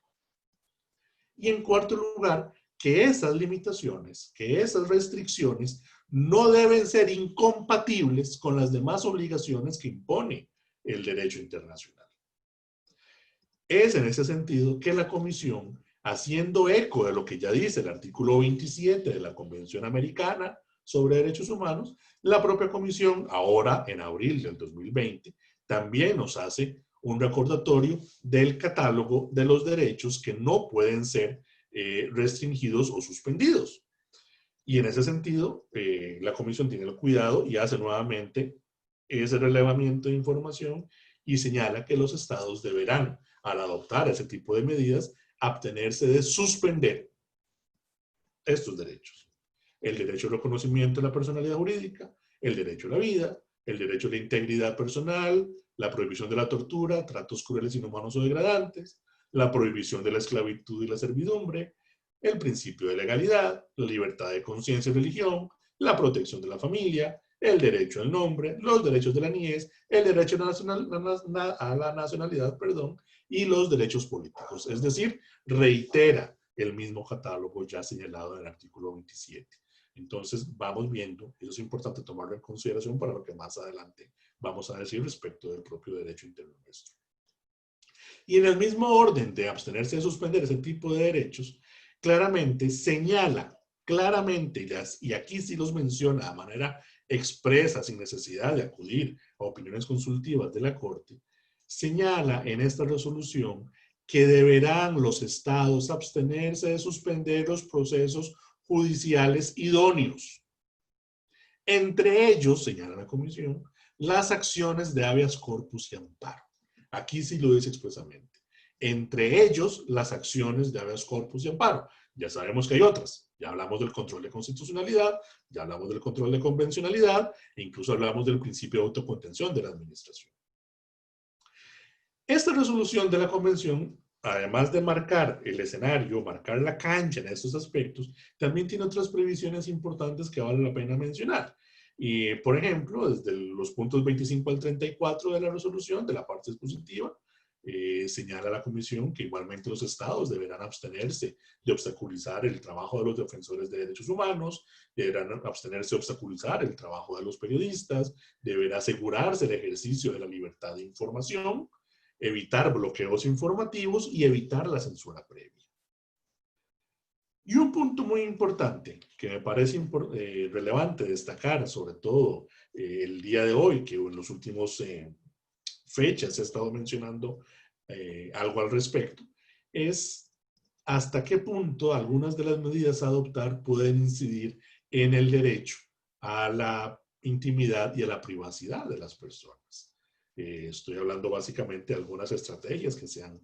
Y en cuarto lugar, que esas limitaciones, que esas restricciones no deben ser incompatibles con las demás obligaciones que impone el derecho internacional. Es en ese sentido que la Comisión, haciendo eco de lo que ya dice el artículo 27 de la Convención Americana sobre Derechos Humanos, la propia Comisión, ahora en abril del 2020, también nos hace un recordatorio del catálogo de los derechos que no pueden ser restringidos o suspendidos. Y en ese sentido, la Comisión tiene el cuidado y hace nuevamente ese relevamiento de información y señala que los estados deberán, al adoptar ese tipo de medidas, abstenerse de suspender estos derechos. El derecho al reconocimiento de la personalidad jurídica, el derecho a la vida, el derecho a la integridad personal, la prohibición de la tortura, tratos crueles, inhumanos o degradantes, la prohibición de la esclavitud y la servidumbre, el principio de legalidad, la libertad de conciencia y religión, la protección de la familia, el derecho al nombre, los derechos de la niñez, el derecho a la nacionalidad, y los derechos políticos. Es decir, reitera el mismo catálogo ya señalado en el artículo 27. Entonces, vamos viendo, eso es importante tomarlo en consideración para lo que más adelante vamos a decir respecto del propio derecho interno nuestro. Y en el mismo orden de abstenerse de suspender ese tipo de derechos, claramente señala, y aquí sí los menciona de manera expresa, sin necesidad de acudir a opiniones consultivas de la Corte, señala en esta resolución que deberán los estados abstenerse de suspender los procesos judiciales idóneos. Entre ellos, señala la Comisión, las acciones de habeas corpus y amparo. Aquí sí lo dice expresamente. Entre ellos, las acciones de habeas corpus y amparo. Ya sabemos que hay otras. Ya hablamos del control de constitucionalidad, ya hablamos del control de convencionalidad, e incluso hablamos del principio de autocontención de la administración. Esta resolución de la Convención, además de marcar el escenario, marcar la cancha en estos aspectos, también tiene otras previsiones importantes que vale la pena mencionar. Y, por ejemplo, desde los puntos 25 al 34 de la resolución, de la parte expositiva, señala la Comisión que igualmente los estados deberán abstenerse de obstaculizar el trabajo de los defensores de derechos humanos, deberán abstenerse de obstaculizar el trabajo de los periodistas, deberá asegurarse el ejercicio de la libertad de información, evitar bloqueos informativos y evitar la censura previa. Y un punto muy importante que me parece relevante destacar, sobre todo el día de hoy, que en los últimos fechas he estado mencionando algo al respecto, es hasta qué punto algunas de las medidas a adoptar pueden incidir en el derecho a la intimidad y a la privacidad de las personas. Estoy hablando básicamente de algunas estrategias que se han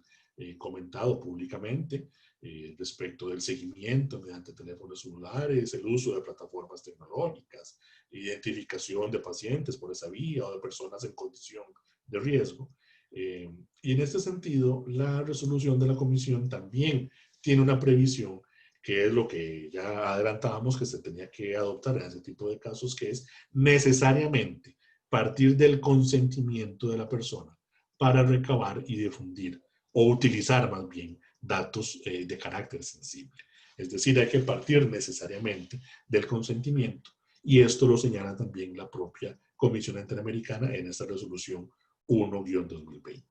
comentado públicamente respecto del seguimiento mediante teléfonos celulares, el uso de plataformas tecnológicas, identificación de pacientes por esa vía o de personas en condición de riesgo. Y en este sentido, la resolución de la Comisión también tiene una previsión que es lo que ya adelantábamos que se tenía que adoptar en ese tipo de casos, que es necesariamente partir del consentimiento de la persona para recabar y difundir o utilizar más bien datos de carácter sensible. Es decir, hay que partir necesariamente del consentimiento y esto lo señala también la propia Comisión Interamericana en esta resolución 1-2020.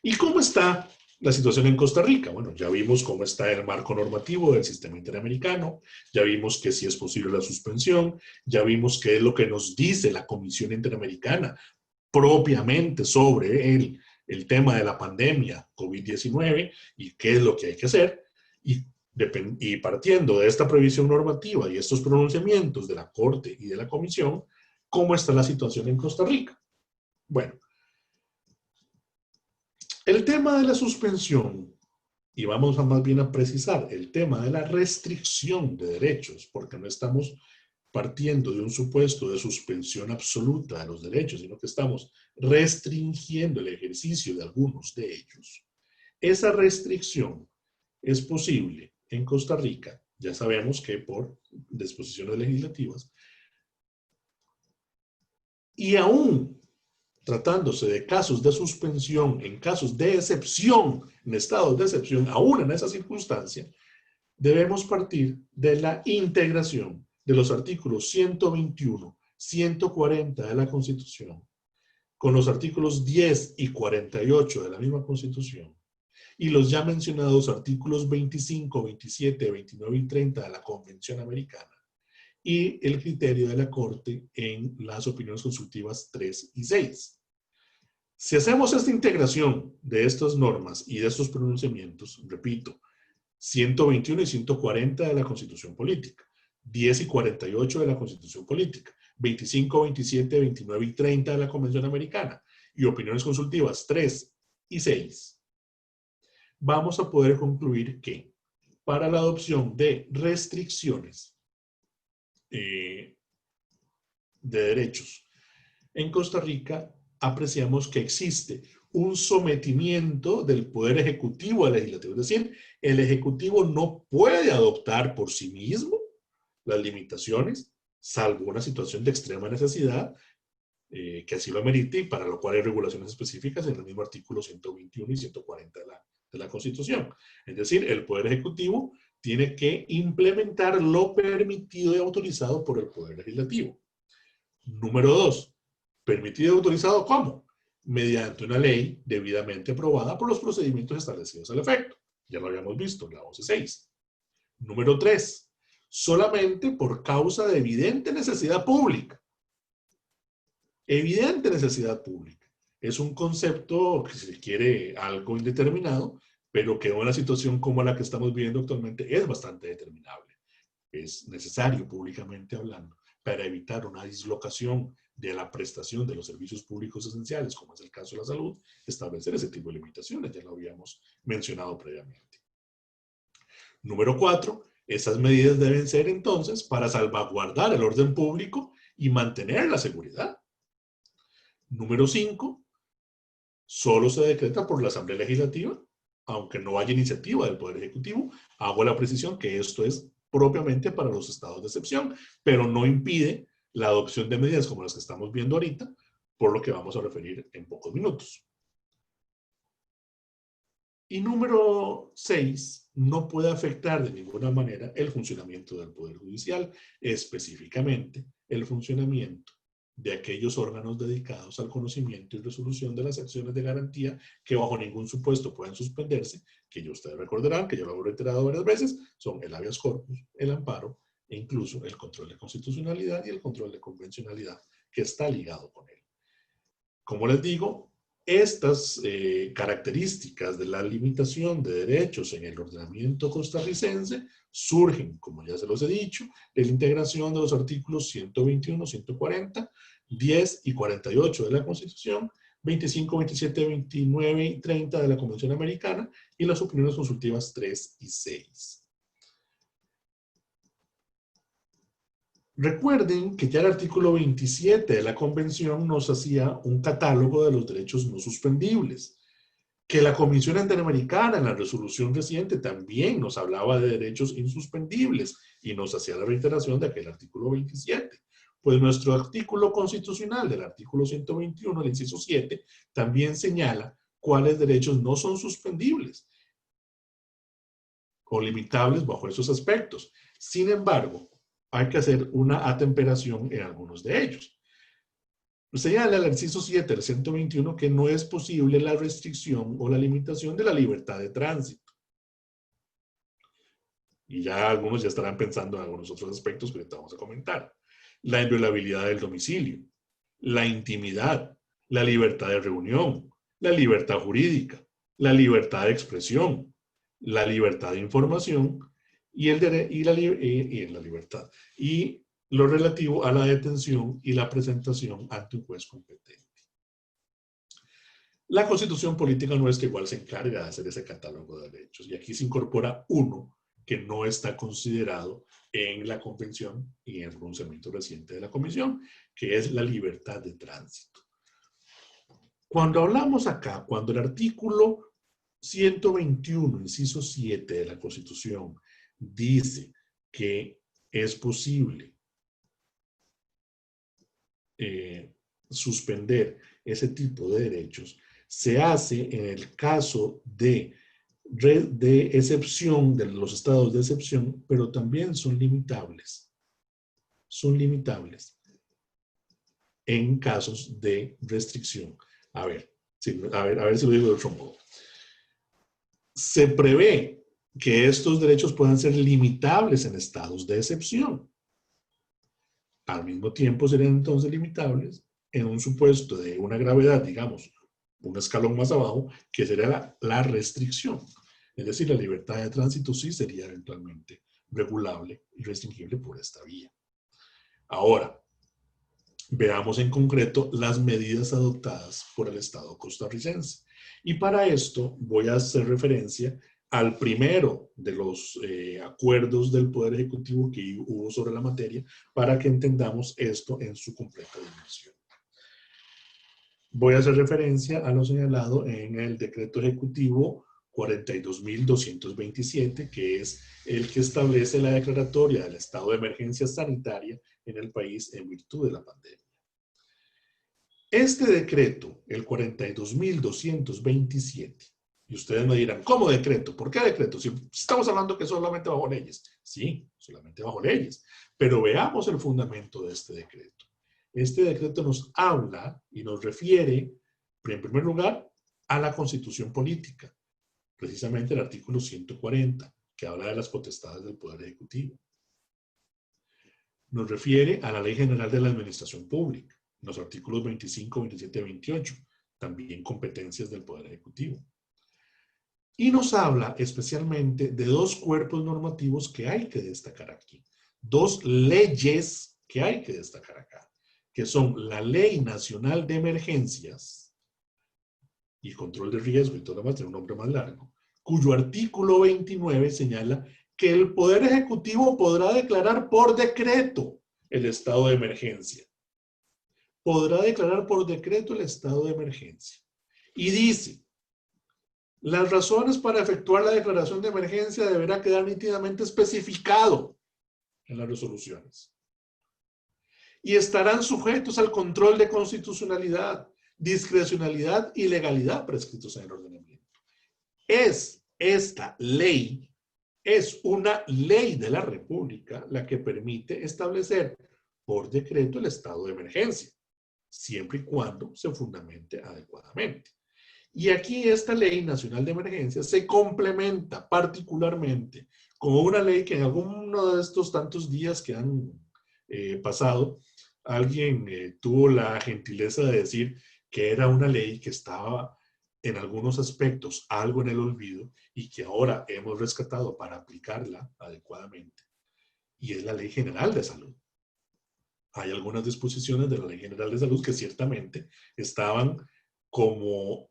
¿Y cómo está la situación en Costa Rica? Bueno, ya vimos cómo está el marco normativo del sistema interamericano, ya vimos que sí es posible la suspensión, ya vimos qué es lo que nos dice la Comisión Interamericana propiamente sobre el tema de la pandemia COVID-19 y qué es lo que hay que hacer. Y partiendo de esta previsión normativa y estos pronunciamientos de la Corte y de la Comisión, ¿cómo está la situación en Costa Rica? Bueno, el tema de la suspensión, y vamos a más bien a precisar el tema de la restricción de derechos, porque no estamos partiendo de un supuesto de suspensión absoluta de los derechos, sino que estamos restringiendo el ejercicio de algunos de ellos. Esa restricción es posible en Costa Rica, ya sabemos que por disposiciones legislativas, y aún tratándose de casos de suspensión, en casos de excepción, en estados de excepción, aún en esa circunstancia, debemos partir de la integración de los artículos 121, 140 de la Constitución, con los artículos 10 y 48 de la misma Constitución, y los ya mencionados artículos 25, 27, 29 y 30 de la Convención Americana, y el criterio de la Corte en las opiniones consultivas 3 y 6. Si hacemos esta integración de estas normas y de estos pronunciamientos, repito, 121 y 140 de la Constitución Política, 10 y 48 de la Constitución Política, 25, 27, 29 y 30 de la Convención Americana y opiniones consultivas 3 y 6, vamos a poder concluir que para la adopción de restricciones de derechos en Costa Rica apreciamos que existe un sometimiento del Poder Ejecutivo al Legislativo. Es decir, el Ejecutivo no puede adoptar por sí mismo las limitaciones, salvo una situación de extrema necesidad, que así lo amerite, y para lo cual hay regulaciones específicas en el mismo artículo 121 y 140 de la Constitución. Es decir, el Poder Ejecutivo tiene que implementar lo permitido y autorizado por el Poder Legislativo. Número 2. Permitido y autorizado, ¿cómo? Mediante una ley debidamente aprobada por los procedimientos establecidos al efecto. Ya lo habíamos visto en la 11.6. Número 3. Solamente por causa de evidente necesidad pública. Evidente necesidad pública. Es un concepto que, si se quiere, algo indeterminado, pero que en una situación como la que estamos viviendo actualmente es bastante determinable. Es necesario, públicamente hablando, para evitar una dislocación de la prestación de los servicios públicos esenciales, como es el caso de la salud, establecer ese tipo de limitaciones, ya lo habíamos mencionado previamente. Número 4, esas medidas deben ser entonces para salvaguardar el orden público y mantener la seguridad. Número 5, solo se decreta por la Asamblea Legislativa, aunque no haya iniciativa del Poder Ejecutivo. Hago la precisión que esto es propiamente para los estados de excepción, pero no impide la adopción de medidas como las que estamos viendo ahorita, por lo que vamos a referir en pocos minutos. Y número 6, no puede afectar de ninguna manera el funcionamiento del Poder Judicial, específicamente el funcionamiento de aquellos órganos dedicados al conocimiento y resolución de las acciones de garantía que bajo ningún supuesto pueden suspenderse, que ya ustedes recordarán, que yo lo he reiterado varias veces, son el habeas corpus, el amparo e incluso el control de constitucionalidad y el control de convencionalidad que está ligado con él. Como les digo, estas características de la limitación de derechos en el ordenamiento costarricense surgen, como ya se los he dicho, de la integración de los artículos 121, 140, 10 y 48 de la Constitución, 25, 27, 29 y 30 de la Convención Americana y las opiniones consultivas 3 y 6. Recuerden que ya el artículo 27 de la Convención nos hacía un catálogo de los derechos no suspendibles, que la Comisión Interamericana en la resolución reciente también nos hablaba de derechos insuspendibles y nos hacía la reiteración de aquel artículo 27. Pues nuestro artículo constitucional del artículo 121, el inciso 7, también señala cuáles derechos no son suspendibles o limitables bajo esos aspectos. Sin embargo, hay que hacer una atemperación en algunos de ellos. Señala el inciso 7 del 121 que no es posible la restricción o la limitación de la libertad de tránsito. Y ya algunos ya estarán pensando en algunos otros aspectos que ahorita vamos a comentar. La inviolabilidad del domicilio, la intimidad, la libertad de reunión, la libertad jurídica, la libertad de expresión, la libertad de información y la libertad. Y lo relativo a la detención y la presentación ante un juez competente. La Constitución Política nuestra igual se encarga de hacer ese catálogo de derechos y aquí se incorpora uno que no está considerado en la Convención y en el pronunciamiento reciente de la Comisión, que es la libertad de tránsito. Cuando hablamos acá, cuando el artículo 121, inciso 7 de la Constitución dice que es posible suspender ese tipo de derechos, se hace en el caso de excepción, de los estados de excepción, pero también son limitables. Son limitables en casos de restricción. A ver si lo digo de otro modo. Se prevé que estos derechos puedan ser limitables en estados de excepción. Al mismo tiempo serían entonces limitables en un supuesto de una gravedad, digamos, un escalón más abajo, que sería la restricción. Es decir, la libertad de tránsito sí sería eventualmente regulable y restringible por esta vía. Ahora, veamos en concreto las medidas adoptadas por el Estado costarricense. Y para esto voy a hacer referencia al primero de los acuerdos del Poder Ejecutivo que hubo sobre la materia para que entendamos esto en su completa dimensión. Voy a hacer referencia a lo señalado en el Decreto Ejecutivo 42.227, que es el que establece la declaratoria del estado de emergencia sanitaria en el país en virtud de la pandemia. Este decreto, el 42.227, y ustedes me dirán, ¿cómo decreto? ¿Por qué decreto? Si estamos hablando que solamente bajo leyes. Sí, solamente bajo leyes. Pero veamos el fundamento de este decreto. Este decreto nos habla y nos refiere, en primer lugar, a la Constitución Política. Precisamente el artículo 140, que habla de las potestades del Poder Ejecutivo. Nos refiere a la Ley General de la Administración Pública, los artículos 25, 27 y 28, también competencias del Poder Ejecutivo. Y nos habla especialmente de dos cuerpos normativos que hay que destacar aquí, dos leyes que hay que destacar acá, que son la Ley Nacional de Emergencias y Control de Riesgo, y todo lo demás tiene un nombre más largo, cuyo artículo 29 señala que el Poder Ejecutivo podrá declarar por decreto el estado de emergencia. Podrá declarar por decreto el estado de emergencia. Y dice, las razones para efectuar la declaración de emergencia deberá quedar nítidamente especificado en las resoluciones. Y estarán sujetos al control de constitucionalidad, discrecionalidad y legalidad prescritos en el ordenamiento. Esta ley es una ley de la República la que permite establecer por decreto el estado de emergencia, siempre y cuando se fundamente adecuadamente. Y aquí esta Ley Nacional de Emergencia se complementa particularmente con una ley que en alguno de estos tantos días que han pasado, alguien tuvo la gentileza de decir que era una ley que estaba en algunos aspectos algo en el olvido y que ahora hemos rescatado para aplicarla adecuadamente, y es la Ley General de Salud. Hay algunas disposiciones de la Ley General de Salud que ciertamente estaban como,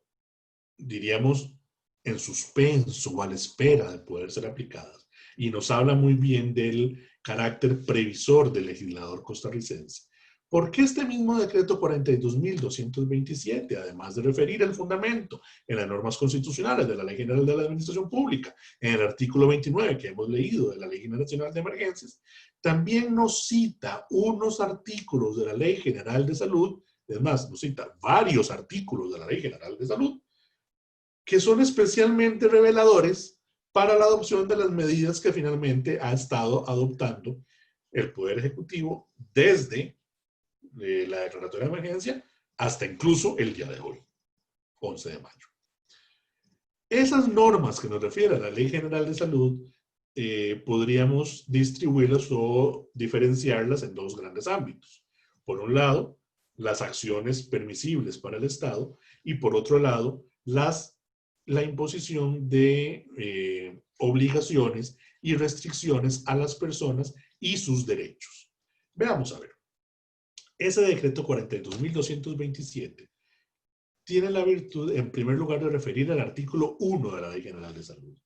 diríamos, en suspenso o a la espera de poder ser aplicadas. Y nos habla muy bien del carácter previsor del legislador costarricense. ¿Por qué este mismo decreto 42.227, además de referir el fundamento en las normas constitucionales de la Ley General de la Administración Pública, en el artículo 29 que hemos leído de la Ley Nacional de Emergencias, también nos cita unos artículos de la Ley General de Salud, es más, nos cita varios artículos de la Ley General de Salud, que son especialmente reveladores para la adopción de las medidas que finalmente ha estado adoptando el Poder Ejecutivo desde la declaratoria de emergencia hasta incluso el día de hoy, 11 de mayo. Esas normas que nos refiere a la Ley General de Salud podríamos distribuirlas o diferenciarlas en dos grandes ámbitos. Por un lado, las acciones permisibles para el Estado y por otro lado, la imposición de obligaciones y restricciones a las personas y sus derechos. Veamos a ver. Ese decreto 42.227 tiene la virtud, en primer lugar, de referir al artículo 1 de la Ley General de Salud.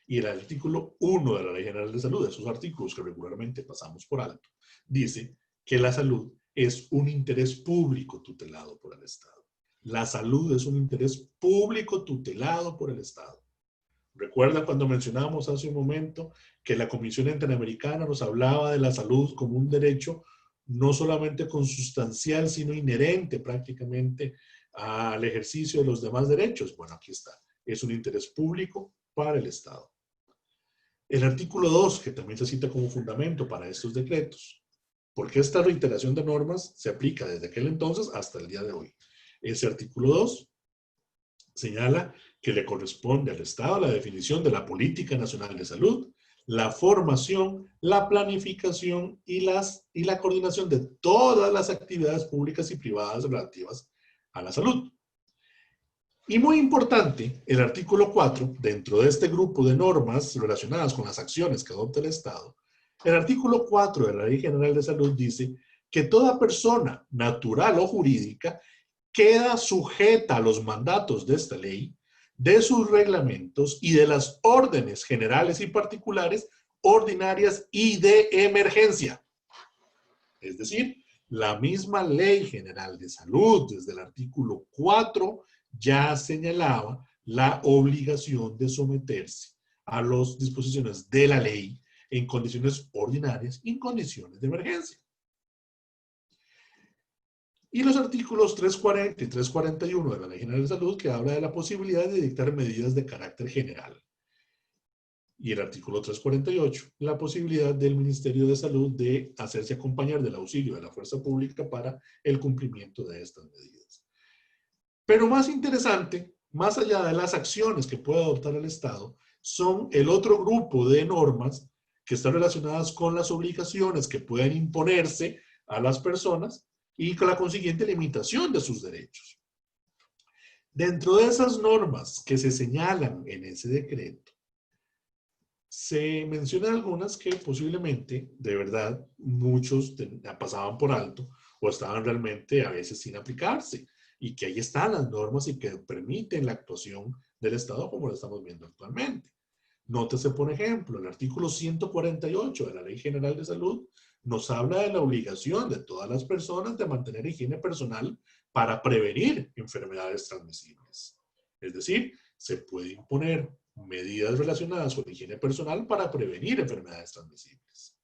Y el artículo 1 de la Ley General de Salud, esos artículos que regularmente pasamos por alto, dice que la salud es un interés público tutelado por el Estado. La salud es un interés público tutelado por el Estado. ¿Recuerdan cuando mencionábamos hace un momento que la Comisión Interamericana nos hablaba de la salud como un derecho no solamente consustancial, sino inherente prácticamente al ejercicio de los demás derechos? Bueno, aquí está. Es un interés público para el Estado. El artículo 2, que también se cita como fundamento para estos decretos, porque esta reiteración de normas se aplica desde aquel entonces hasta el día de hoy. Ese artículo 2 señala que le corresponde al Estado la definición de la Política Nacional de Salud, la formación, la planificación y la coordinación de todas las actividades públicas y privadas relativas a la salud. Y muy importante, el artículo 4, dentro de este grupo de normas relacionadas con las acciones que adopta el Estado, el artículo 4 de la Ley General de Salud dice que toda persona natural o jurídica queda sujeta a los mandatos de esta ley, de sus reglamentos y de las órdenes generales y particulares, ordinarias y de emergencia. Es decir, la misma Ley General de Salud, desde el artículo 4, ya señalaba la obligación de someterse a las disposiciones de la ley en condiciones ordinarias y en condiciones de emergencia. Y los artículos 340 y 341 de la Ley General de Salud, que habla de la posibilidad de dictar medidas de carácter general. Y el artículo 348, la posibilidad del Ministerio de Salud de hacerse acompañar del auxilio de la fuerza pública para el cumplimiento de estas medidas. Pero más interesante, más allá de las acciones que puede adoptar el Estado, son el otro grupo de normas que están relacionadas con las obligaciones que pueden imponerse a las personas y con la consiguiente limitación de sus derechos. Dentro de esas normas que se señalan en ese decreto, se mencionan algunas que posiblemente, de verdad, muchos pasaban por alto o estaban realmente a veces sin aplicarse, y que ahí están las normas y que permiten la actuación del Estado como lo estamos viendo actualmente. Nótese, por ejemplo, el artículo 148 de la Ley General de Salud nos habla de la obligación de todas las personas de mantener higiene personal para prevenir enfermedades transmisibles. Es decir, se puede imponer medidas relacionadas con higiene personal para prevenir enfermedades transmisibles.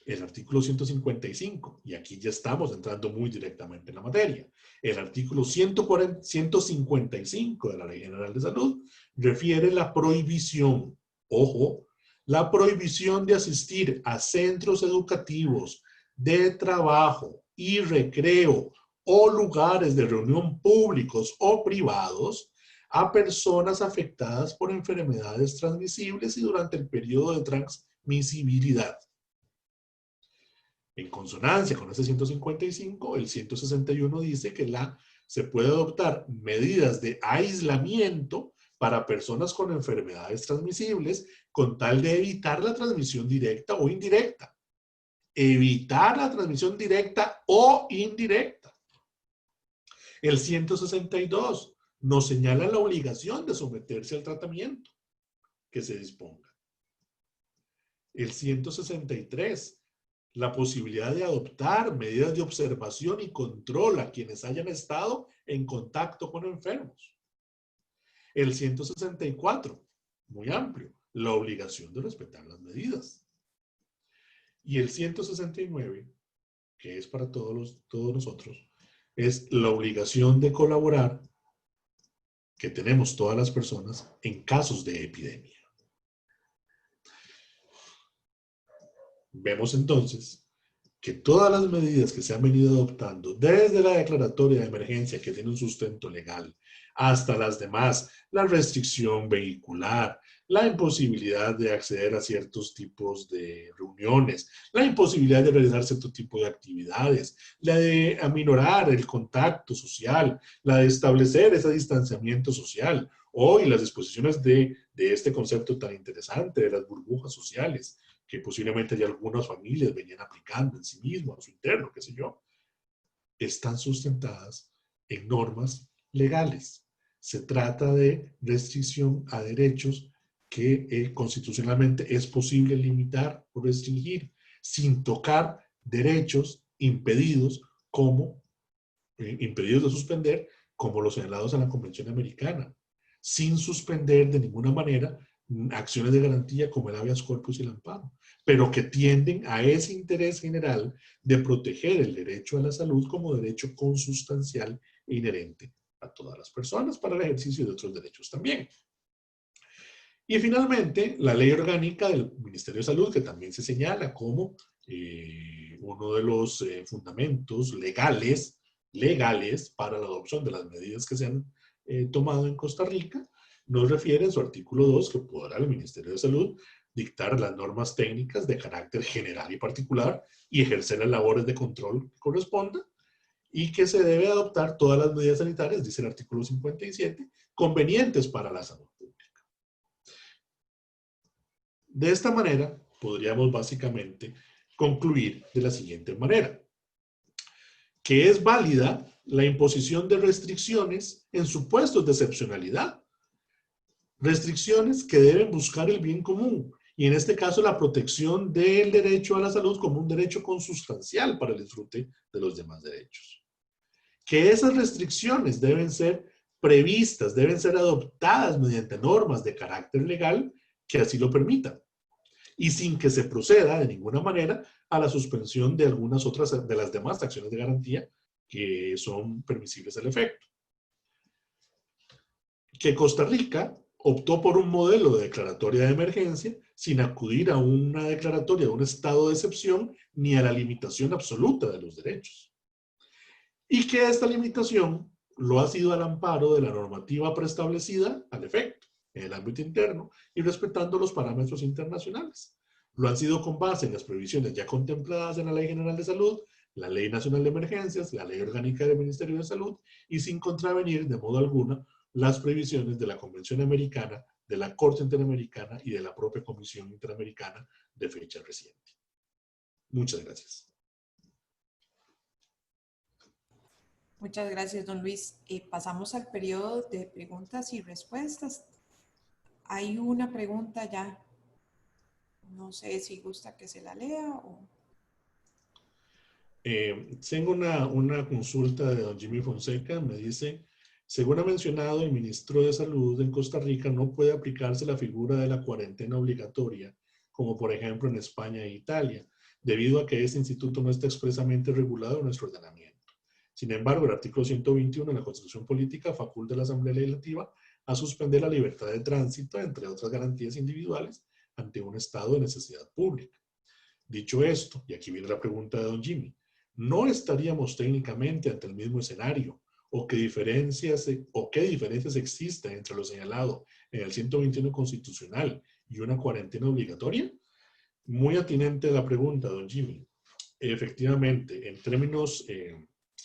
El artículo 155, y aquí ya estamos entrando muy directamente en la materia. El artículo 155 de la Ley General de Salud refiere la prohibición, ojo, la prohibición de asistir a centros educativos, de trabajo y recreo o lugares de reunión públicos o privados a personas afectadas por enfermedades transmisibles y durante el periodo de transmisibilidad. En consonancia con ese 155, el 161 dice que la se puede adoptar medidas de aislamiento para personas con enfermedades transmisibles con tal de evitar la transmisión directa o indirecta. Evitar la transmisión directa o indirecta. El 162 nos señala la obligación de someterse al tratamiento que se disponga. El 163, la posibilidad de adoptar medidas de observación y control a quienes hayan estado en contacto con enfermos. El 164, muy amplio, la obligación de respetar las medidas. Y el 169, que es para todos nosotros, es la obligación de colaborar que tenemos todas las personas en casos de epidemia. Vemos entonces que todas las medidas que se han venido adoptando, desde la declaratoria de emergencia que tiene un sustento legal, hasta las demás, la restricción vehicular, la imposibilidad de acceder a ciertos tipos de reuniones, la imposibilidad de realizar cierto tipo de actividades, la de aminorar el contacto social, la de establecer ese distanciamiento social, hoy las disposiciones de este concepto tan interesante de las burbujas sociales, que posiblemente ya algunas familias venían aplicando en sí mismos, a su interno, qué sé yo, están sustentadas en normas legales. Se trata de restricción a derechos que constitucionalmente es posible limitar o restringir sin tocar derechos impedidos impedidos de suspender como los señalados en la Convención Americana, sin suspender de ninguna manera acciones de garantía como el habeas corpus y el amparo, pero que tienden a ese interés general de proteger el derecho a la salud como derecho consustancial e inherente a todas las personas para el ejercicio de otros derechos también. Y finalmente, la ley orgánica del Ministerio de Salud, que también se señala como uno de los fundamentos legales para la adopción de las medidas que se han tomado en Costa Rica, nos refiere en su artículo 2 que podrá el Ministerio de Salud dictar las normas técnicas de carácter general y particular y ejercer las labores de control que corresponda, y que se debe adoptar todas las medidas sanitarias, dice el artículo 57, convenientes para la salud pública. De esta manera, podríamos básicamente concluir de la siguiente manera: que es válida la imposición de restricciones en supuestos de excepcionalidad. Restricciones que deben buscar el bien común, y en este caso la protección del derecho a la salud como un derecho consustancial para el disfrute de los demás derechos. Que esas restricciones deben ser previstas, deben ser adoptadas mediante normas de carácter legal que así lo permitan, y sin que se proceda de ninguna manera a la suspensión de algunas otras de las demás acciones de garantía que son permisibles al efecto. Que Costa Rica optó por un modelo de declaratoria de emergencia sin acudir a una declaratoria de un estado de excepción ni a la limitación absoluta de los derechos. Y que esta limitación lo ha sido al amparo de la normativa preestablecida al efecto en el ámbito interno y respetando los parámetros internacionales. Lo han sido con base en las previsiones ya contempladas en la Ley General de Salud, la Ley Nacional de Emergencias, la Ley Orgánica del Ministerio de Salud, y sin contravenir de modo alguno las previsiones de la Convención Americana, de la Corte Interamericana y de la propia Comisión Interamericana de fecha reciente. Muchas gracias. Muchas gracias, don Luis. Pasamos al periodo de preguntas y respuestas. Hay una pregunta ya. No sé si gusta que se la lea o... Tengo una consulta de don Jimmy Fonseca. Me dice: según ha mencionado el ministro de Salud, en Costa Rica no puede aplicarse la figura de la cuarentena obligatoria, como por ejemplo en España e Italia, debido a que este instituto no está expresamente regulado en nuestro ordenamiento. Sin embargo, el artículo 121 de la Constitución Política faculta a la Asamblea Legislativa a suspender la libertad de tránsito, entre otras garantías individuales, ante un estado de necesidad pública. Dicho esto, y aquí viene la pregunta de don Jimmy, ¿no estaríamos técnicamente ante el mismo escenario? ¿O qué diferencias existen entre lo señalado en el 121 constitucional y una cuarentena obligatoria? Muy atinente la pregunta, don Jimmy. Efectivamente, en términos,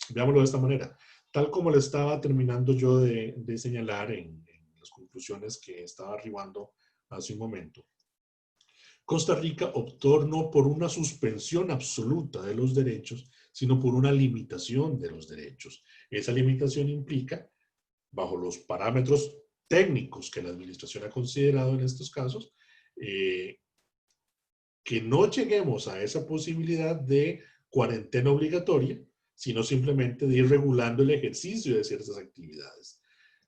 veámoslo de esta manera, tal como le estaba terminando yo de señalar en las conclusiones que estaba arribando hace un momento, Costa Rica optó no por una suspensión absoluta de los derechos, sino por una limitación de los derechos. Esa limitación implica, bajo los parámetros técnicos que la administración ha considerado en estos casos, que no lleguemos a esa posibilidad de cuarentena obligatoria, sino simplemente de ir regulando el ejercicio de ciertas actividades.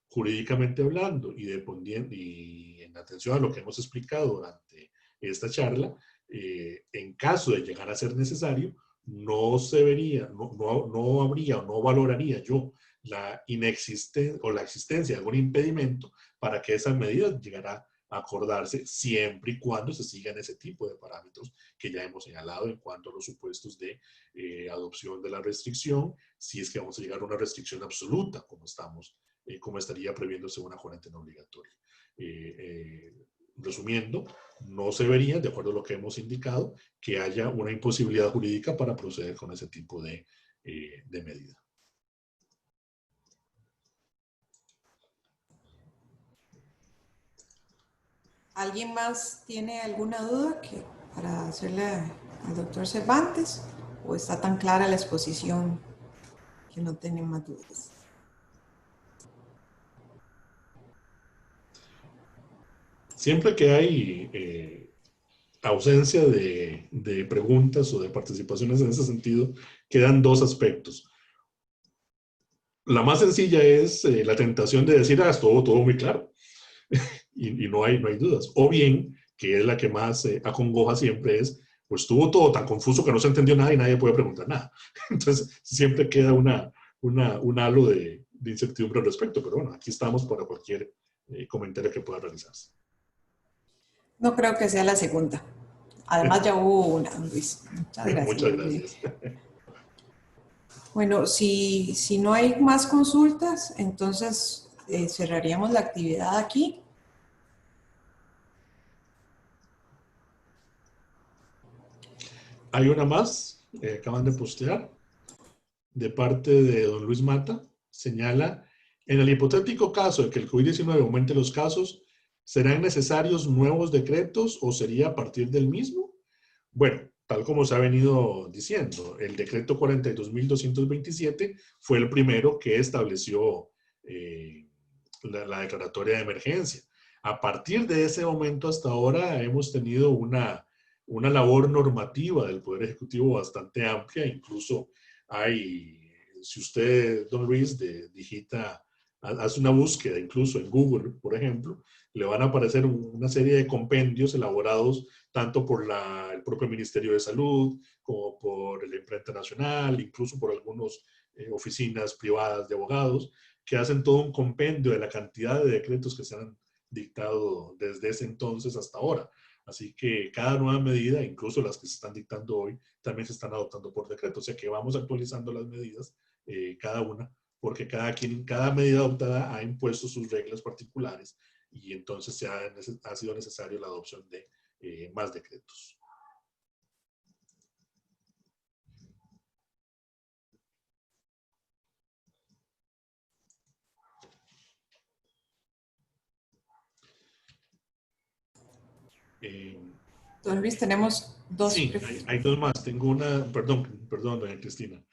Jurídicamente hablando y en atención a lo que hemos explicado durante esta charla, en caso de llegar a ser necesario, no habría o no valoraría yo la inexistencia o la existencia de algún impedimento para que esa medida llegara a acordarse siempre y cuando se sigan ese tipo de parámetros que ya hemos señalado en cuanto a los supuestos de adopción de la restricción, si es que vamos a llegar a una restricción absoluta, como estaría previéndose una cuarentena obligatoria. Resumiendo, no se vería, de acuerdo a lo que hemos indicado, que haya una imposibilidad jurídica para proceder con ese tipo de medida. ¿Alguien más tiene alguna duda para hacerle al doctor Cervantes? ¿O está tan clara la exposición que no tienen más dudas? Siempre que hay ausencia de preguntas o de participaciones en ese sentido, quedan dos aspectos. La más sencilla es la tentación de decir, es todo muy claro. y no hay dudas. O bien, que es la que más acongoja siempre, pues estuvo todo tan confuso que no se entendió nada y nadie puede preguntar nada. Entonces, siempre queda un halo de incertidumbre al respecto. Pero bueno, aquí estamos para cualquier comentario que pueda realizarse. No creo que sea la segunda. Además ya hubo una, Luis. Muchas gracias. Muchas gracias. Bueno, si no hay más consultas, entonces cerraríamos la actividad aquí. Hay una más, acaban de postear, de parte de don Luis Mata. Señala, en el hipotético caso de que el COVID-19 aumente los casos, ¿serán necesarios nuevos decretos o sería a partir del mismo? Bueno, tal como se ha venido diciendo, el decreto 42.227 fue el primero que estableció la declaratoria de emergencia. A partir de ese momento hasta ahora hemos tenido una labor normativa del Poder Ejecutivo bastante amplia. Incluso si usted, don Luis, hace una búsqueda incluso en Google, por ejemplo, le van a aparecer una serie de compendios elaborados tanto por el propio Ministerio de Salud, como por la Imprenta Nacional, incluso por algunas oficinas privadas de abogados, que hacen todo un compendio de la cantidad de decretos que se han dictado desde ese entonces hasta ahora. Así que cada nueva medida, incluso las que se están dictando hoy, también se están adoptando por decreto. O sea que vamos actualizando las medidas, cada una, porque cada medida adoptada ha impuesto sus reglas particulares y entonces ha sido necesario la adopción de más decretos. Don Luis, tenemos dos. Sí, hay dos más. Tengo una, perdón, doña Cristina.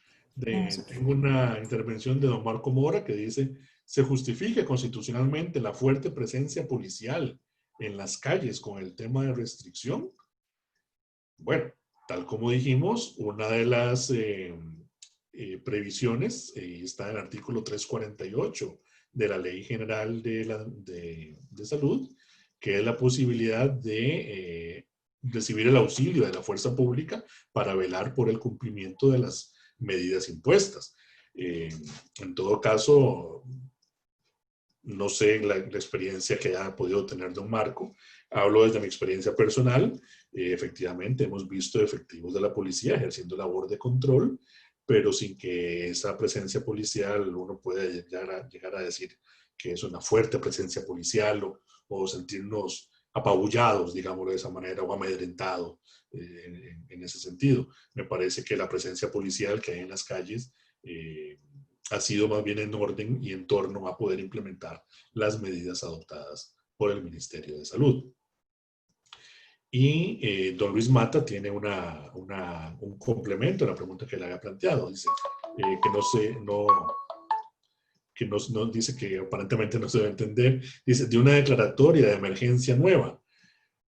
Tengo una intervención de don Marco Mora que dice, se justifica constitucionalmente la fuerte presencia policial en las calles con el tema de restricción. Bueno, tal como dijimos, una de las previsiones está en el artículo 348 de la Ley General de Salud, que es la posibilidad de recibir el auxilio de la fuerza pública para velar por el cumplimiento de las medidas impuestas. En todo caso, no sé la experiencia que haya podido tener don Marco. Hablo desde mi experiencia personal. Efectivamente, hemos visto efectivos de la policía ejerciendo labor de control, pero sin que esa presencia policial uno pueda llegar a decir que es una fuerte presencia policial o sentirnos apabullados, digámoslo de esa manera, o amedrentados en ese sentido. Me parece que la presencia policial que hay en las calles ha sido más bien en orden y en torno a poder implementar las medidas adoptadas por el Ministerio de Salud. Y don Luis Mata tiene un complemento a la pregunta que le había planteado. Dice dice que aparentemente no se debe entender. Dice, de una declaratoria de emergencia nueva.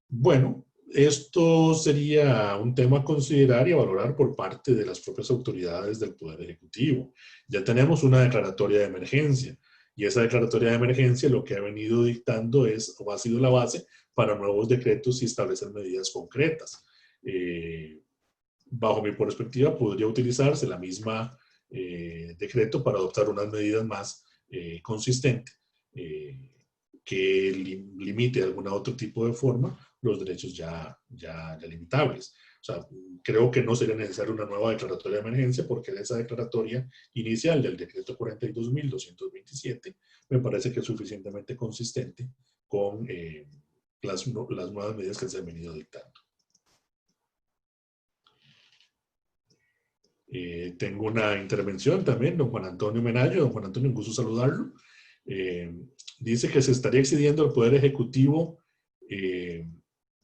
Bueno, esto sería un tema a considerar y a valorar por parte de las propias autoridades del Poder Ejecutivo. Ya tenemos una declaratoria de emergencia y esa declaratoria de emergencia lo que ha venido dictando es, o ha sido la base para nuevos decretos y establecer medidas concretas. Bajo mi perspectiva, podría utilizarse la misma decreto para adoptar unas medidas más consistentes que limite de alguna otro tipo de forma los derechos ya limitables. O sea, creo que no sería necesaria una nueva declaratoria de emergencia porque esa declaratoria inicial del decreto 42.227 me parece que es suficientemente consistente con las nuevas medidas que se han venido dictando. Tengo una intervención también, don Juan Antonio Menayo. Don Juan Antonio, un gusto saludarlo. Dice que se estaría excediendo el Poder Ejecutivo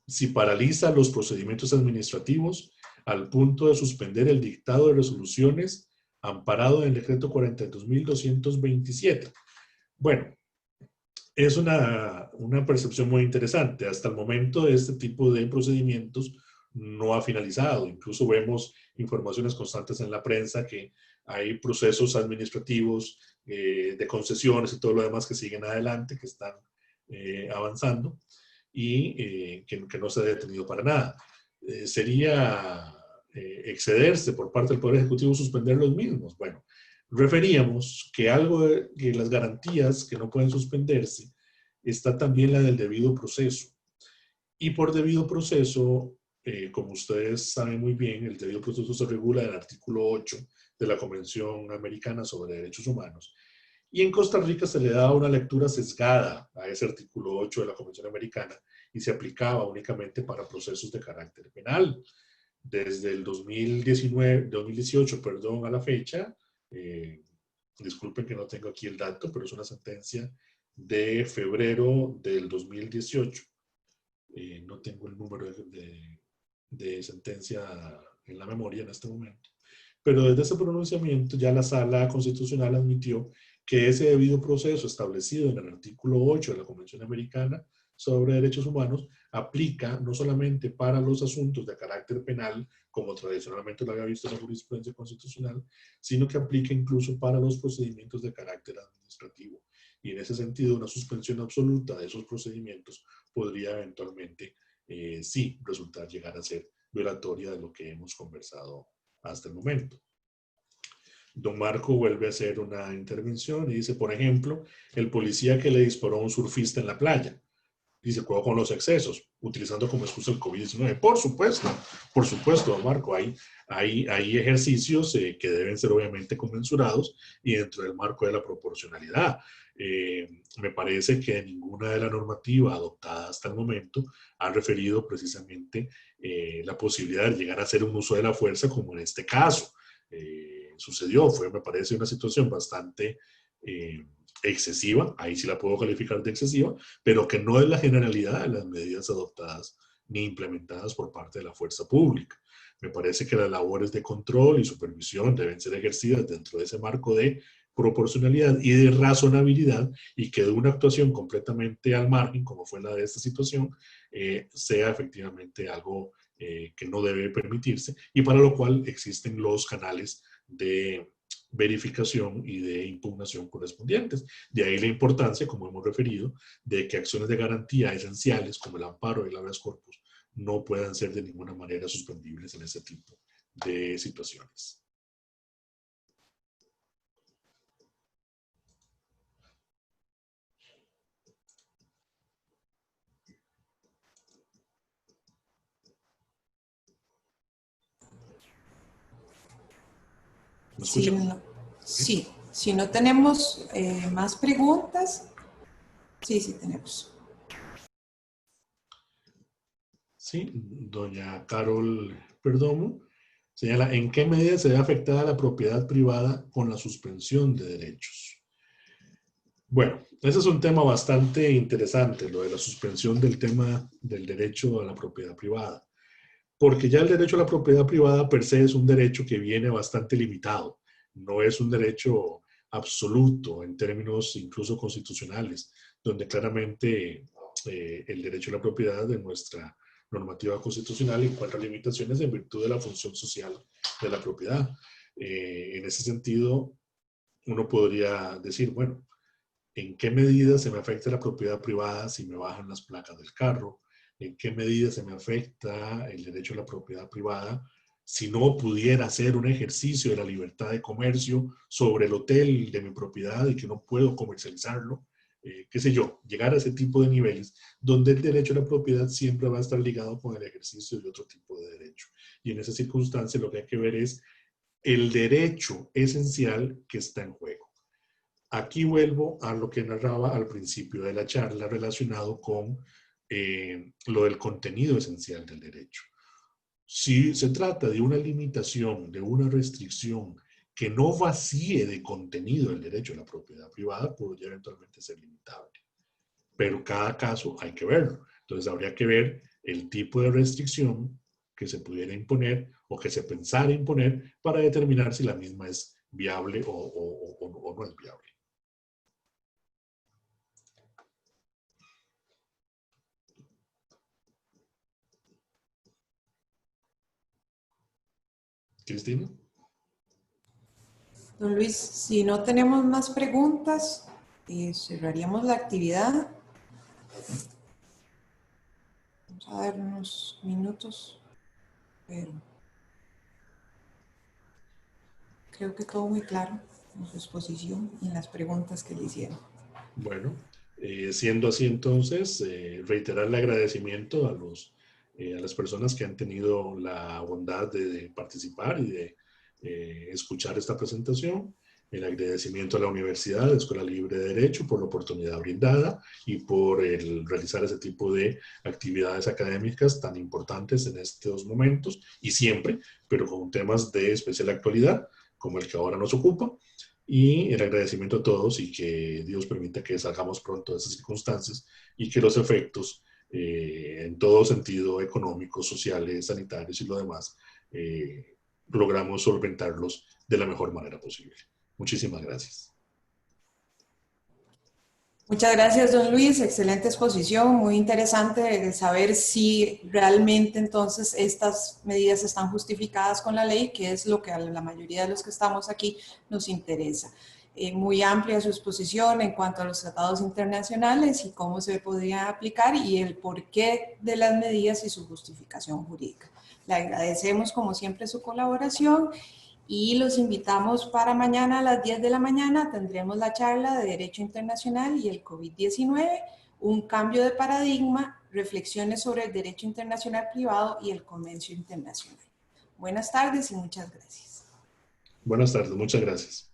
si paraliza los procedimientos administrativos al punto de suspender el dictado de resoluciones amparado en el decreto 42.227. Bueno, es una percepción muy interesante. Hasta el momento este tipo de procedimientos no ha finalizado. Incluso vemos informaciones constantes en la prensa que hay procesos administrativos de concesiones y todo lo demás que siguen adelante, que están avanzando y que no se ha detenido para nada. Sería excederse por parte del Poder Ejecutivo suspender los mismos. Bueno, referíamos que que las garantías que no pueden suspenderse está también la del debido proceso. Y por debido proceso, como ustedes saben muy bien, el debido proceso se regula en el artículo 8 de la Convención Americana sobre Derechos Humanos. Y en Costa Rica se le daba una lectura sesgada a ese artículo 8 de la Convención Americana y se aplicaba únicamente para procesos de carácter penal. Desde el 2018, a la fecha, disculpen que no tengo aquí el dato, pero es una sentencia de febrero del 2018. No tengo el número de sentencia en la memoria en este momento. Pero desde ese pronunciamiento ya la Sala Constitucional admitió que ese debido proceso establecido en el artículo 8 de la Convención Americana sobre Derechos Humanos aplica no solamente para los asuntos de carácter penal, como tradicionalmente lo había visto en la jurisprudencia constitucional, sino que aplica incluso para los procedimientos de carácter administrativo. Y en ese sentido, una suspensión absoluta de esos procedimientos podría eventualmente, sí, llegar a ser violatoria de lo que hemos conversado hasta el momento. Don Marco vuelve a hacer una intervención y dice, por ejemplo, el policía que le disparó a un surfista en la playa. Dice, cuidado con los excesos, utilizando como excusa el COVID-19. Por supuesto, don Marco, hay ejercicios que deben ser obviamente conmensurados y dentro del marco de la proporcionalidad. Me parece que ninguna de la normativa adoptada hasta el momento ha referido precisamente la posibilidad de llegar a hacer un uso de la fuerza como en este caso. Sucedió, me parece una situación bastante excesiva, ahí sí la puedo calificar de excesiva, pero que no es la generalidad de las medidas adoptadas ni implementadas por parte de la fuerza pública. Me parece que las labores de control y supervisión deben ser ejercidas dentro de ese marco de proporcionalidad y de razonabilidad y que de una actuación completamente al margen, como fue la de esta situación, sea efectivamente algo que no debe permitirse y para lo cual existen los canales de verificación y de impugnación correspondientes. De ahí la importancia, como hemos referido, de que acciones de garantía esenciales como el amparo y el habeas corpus no puedan ser de ninguna manera suspendibles en ese tipo de situaciones. ¿Me escuchan? Sí, si no tenemos más preguntas, sí tenemos. Sí, doña Carol Perdomo Señala, ¿en qué medida se ve afectada la propiedad privada con la suspensión de derechos? Bueno, ese es un tema bastante interesante, lo de la suspensión del tema del derecho a la propiedad privada, porque ya el derecho a la propiedad privada per se es un derecho que viene bastante limitado, no es un derecho absoluto en términos incluso constitucionales, donde claramente el derecho a la propiedad de nuestra normativa constitucional encuentra limitaciones en virtud de la función social de la propiedad. En ese sentido, uno podría decir, bueno, ¿en qué medida se me afecta la propiedad privada si me bajan las placas del carro? ¿En qué medida se me afecta el derecho a la propiedad privada si no pudiera hacer un ejercicio de la libertad de comercio sobre el hotel de mi propiedad y que no puedo comercializarlo? Qué sé yo, llegar a ese tipo de niveles donde el derecho a la propiedad siempre va a estar ligado con el ejercicio de otro tipo de derecho. Y en esa circunstancia lo que hay que ver es el derecho esencial que está en juego. Aquí vuelvo a lo que narraba al principio de la charla relacionado con lo del contenido esencial del derecho. Si se trata de una limitación, de una restricción que no vacíe de contenido el derecho a la propiedad privada, podría eventualmente ser limitable. Pero cada caso hay que verlo. Entonces habría que ver el tipo de restricción que se pudiera imponer o que se pensara imponer para determinar si la misma es viable o no es viable. Cristina. Don Luis, si no tenemos más preguntas, cerraríamos la actividad. Vamos a dar unos minutos, pero creo que todo muy claro en su exposición y en las preguntas que le hicieron. Bueno, siendo así entonces, reiterar el agradecimiento a las personas que han tenido la bondad de participar y de escuchar esta presentación. El agradecimiento a la Universidad de Escuela Libre de Derecho por la oportunidad brindada y por realizar ese tipo de actividades académicas tan importantes en estos momentos y siempre, pero con temas de especial actualidad, como el que ahora nos ocupa. Y el agradecimiento a todos y que Dios permita que salgamos pronto de esas circunstancias y que los efectos en todo sentido, económicos, sociales, sanitarios y lo demás, logramos solventarlos de la mejor manera posible. Muchísimas gracias. Muchas gracias, don Luis. Excelente exposición, muy interesante saber si realmente entonces estas medidas están justificadas con la ley, que es lo que a la mayoría de los que estamos aquí nos interesa. Muy amplia su exposición en cuanto a los tratados internacionales y cómo se podría aplicar y el porqué de las medidas y su justificación jurídica. Le agradecemos como siempre su colaboración. Y los invitamos para mañana a las 10 de la mañana. Tendremos la charla de Derecho Internacional y el COVID-19, un cambio de paradigma, reflexiones sobre el derecho internacional privado y el comercio internacional. Buenas tardes y muchas gracias. Buenas tardes, muchas gracias.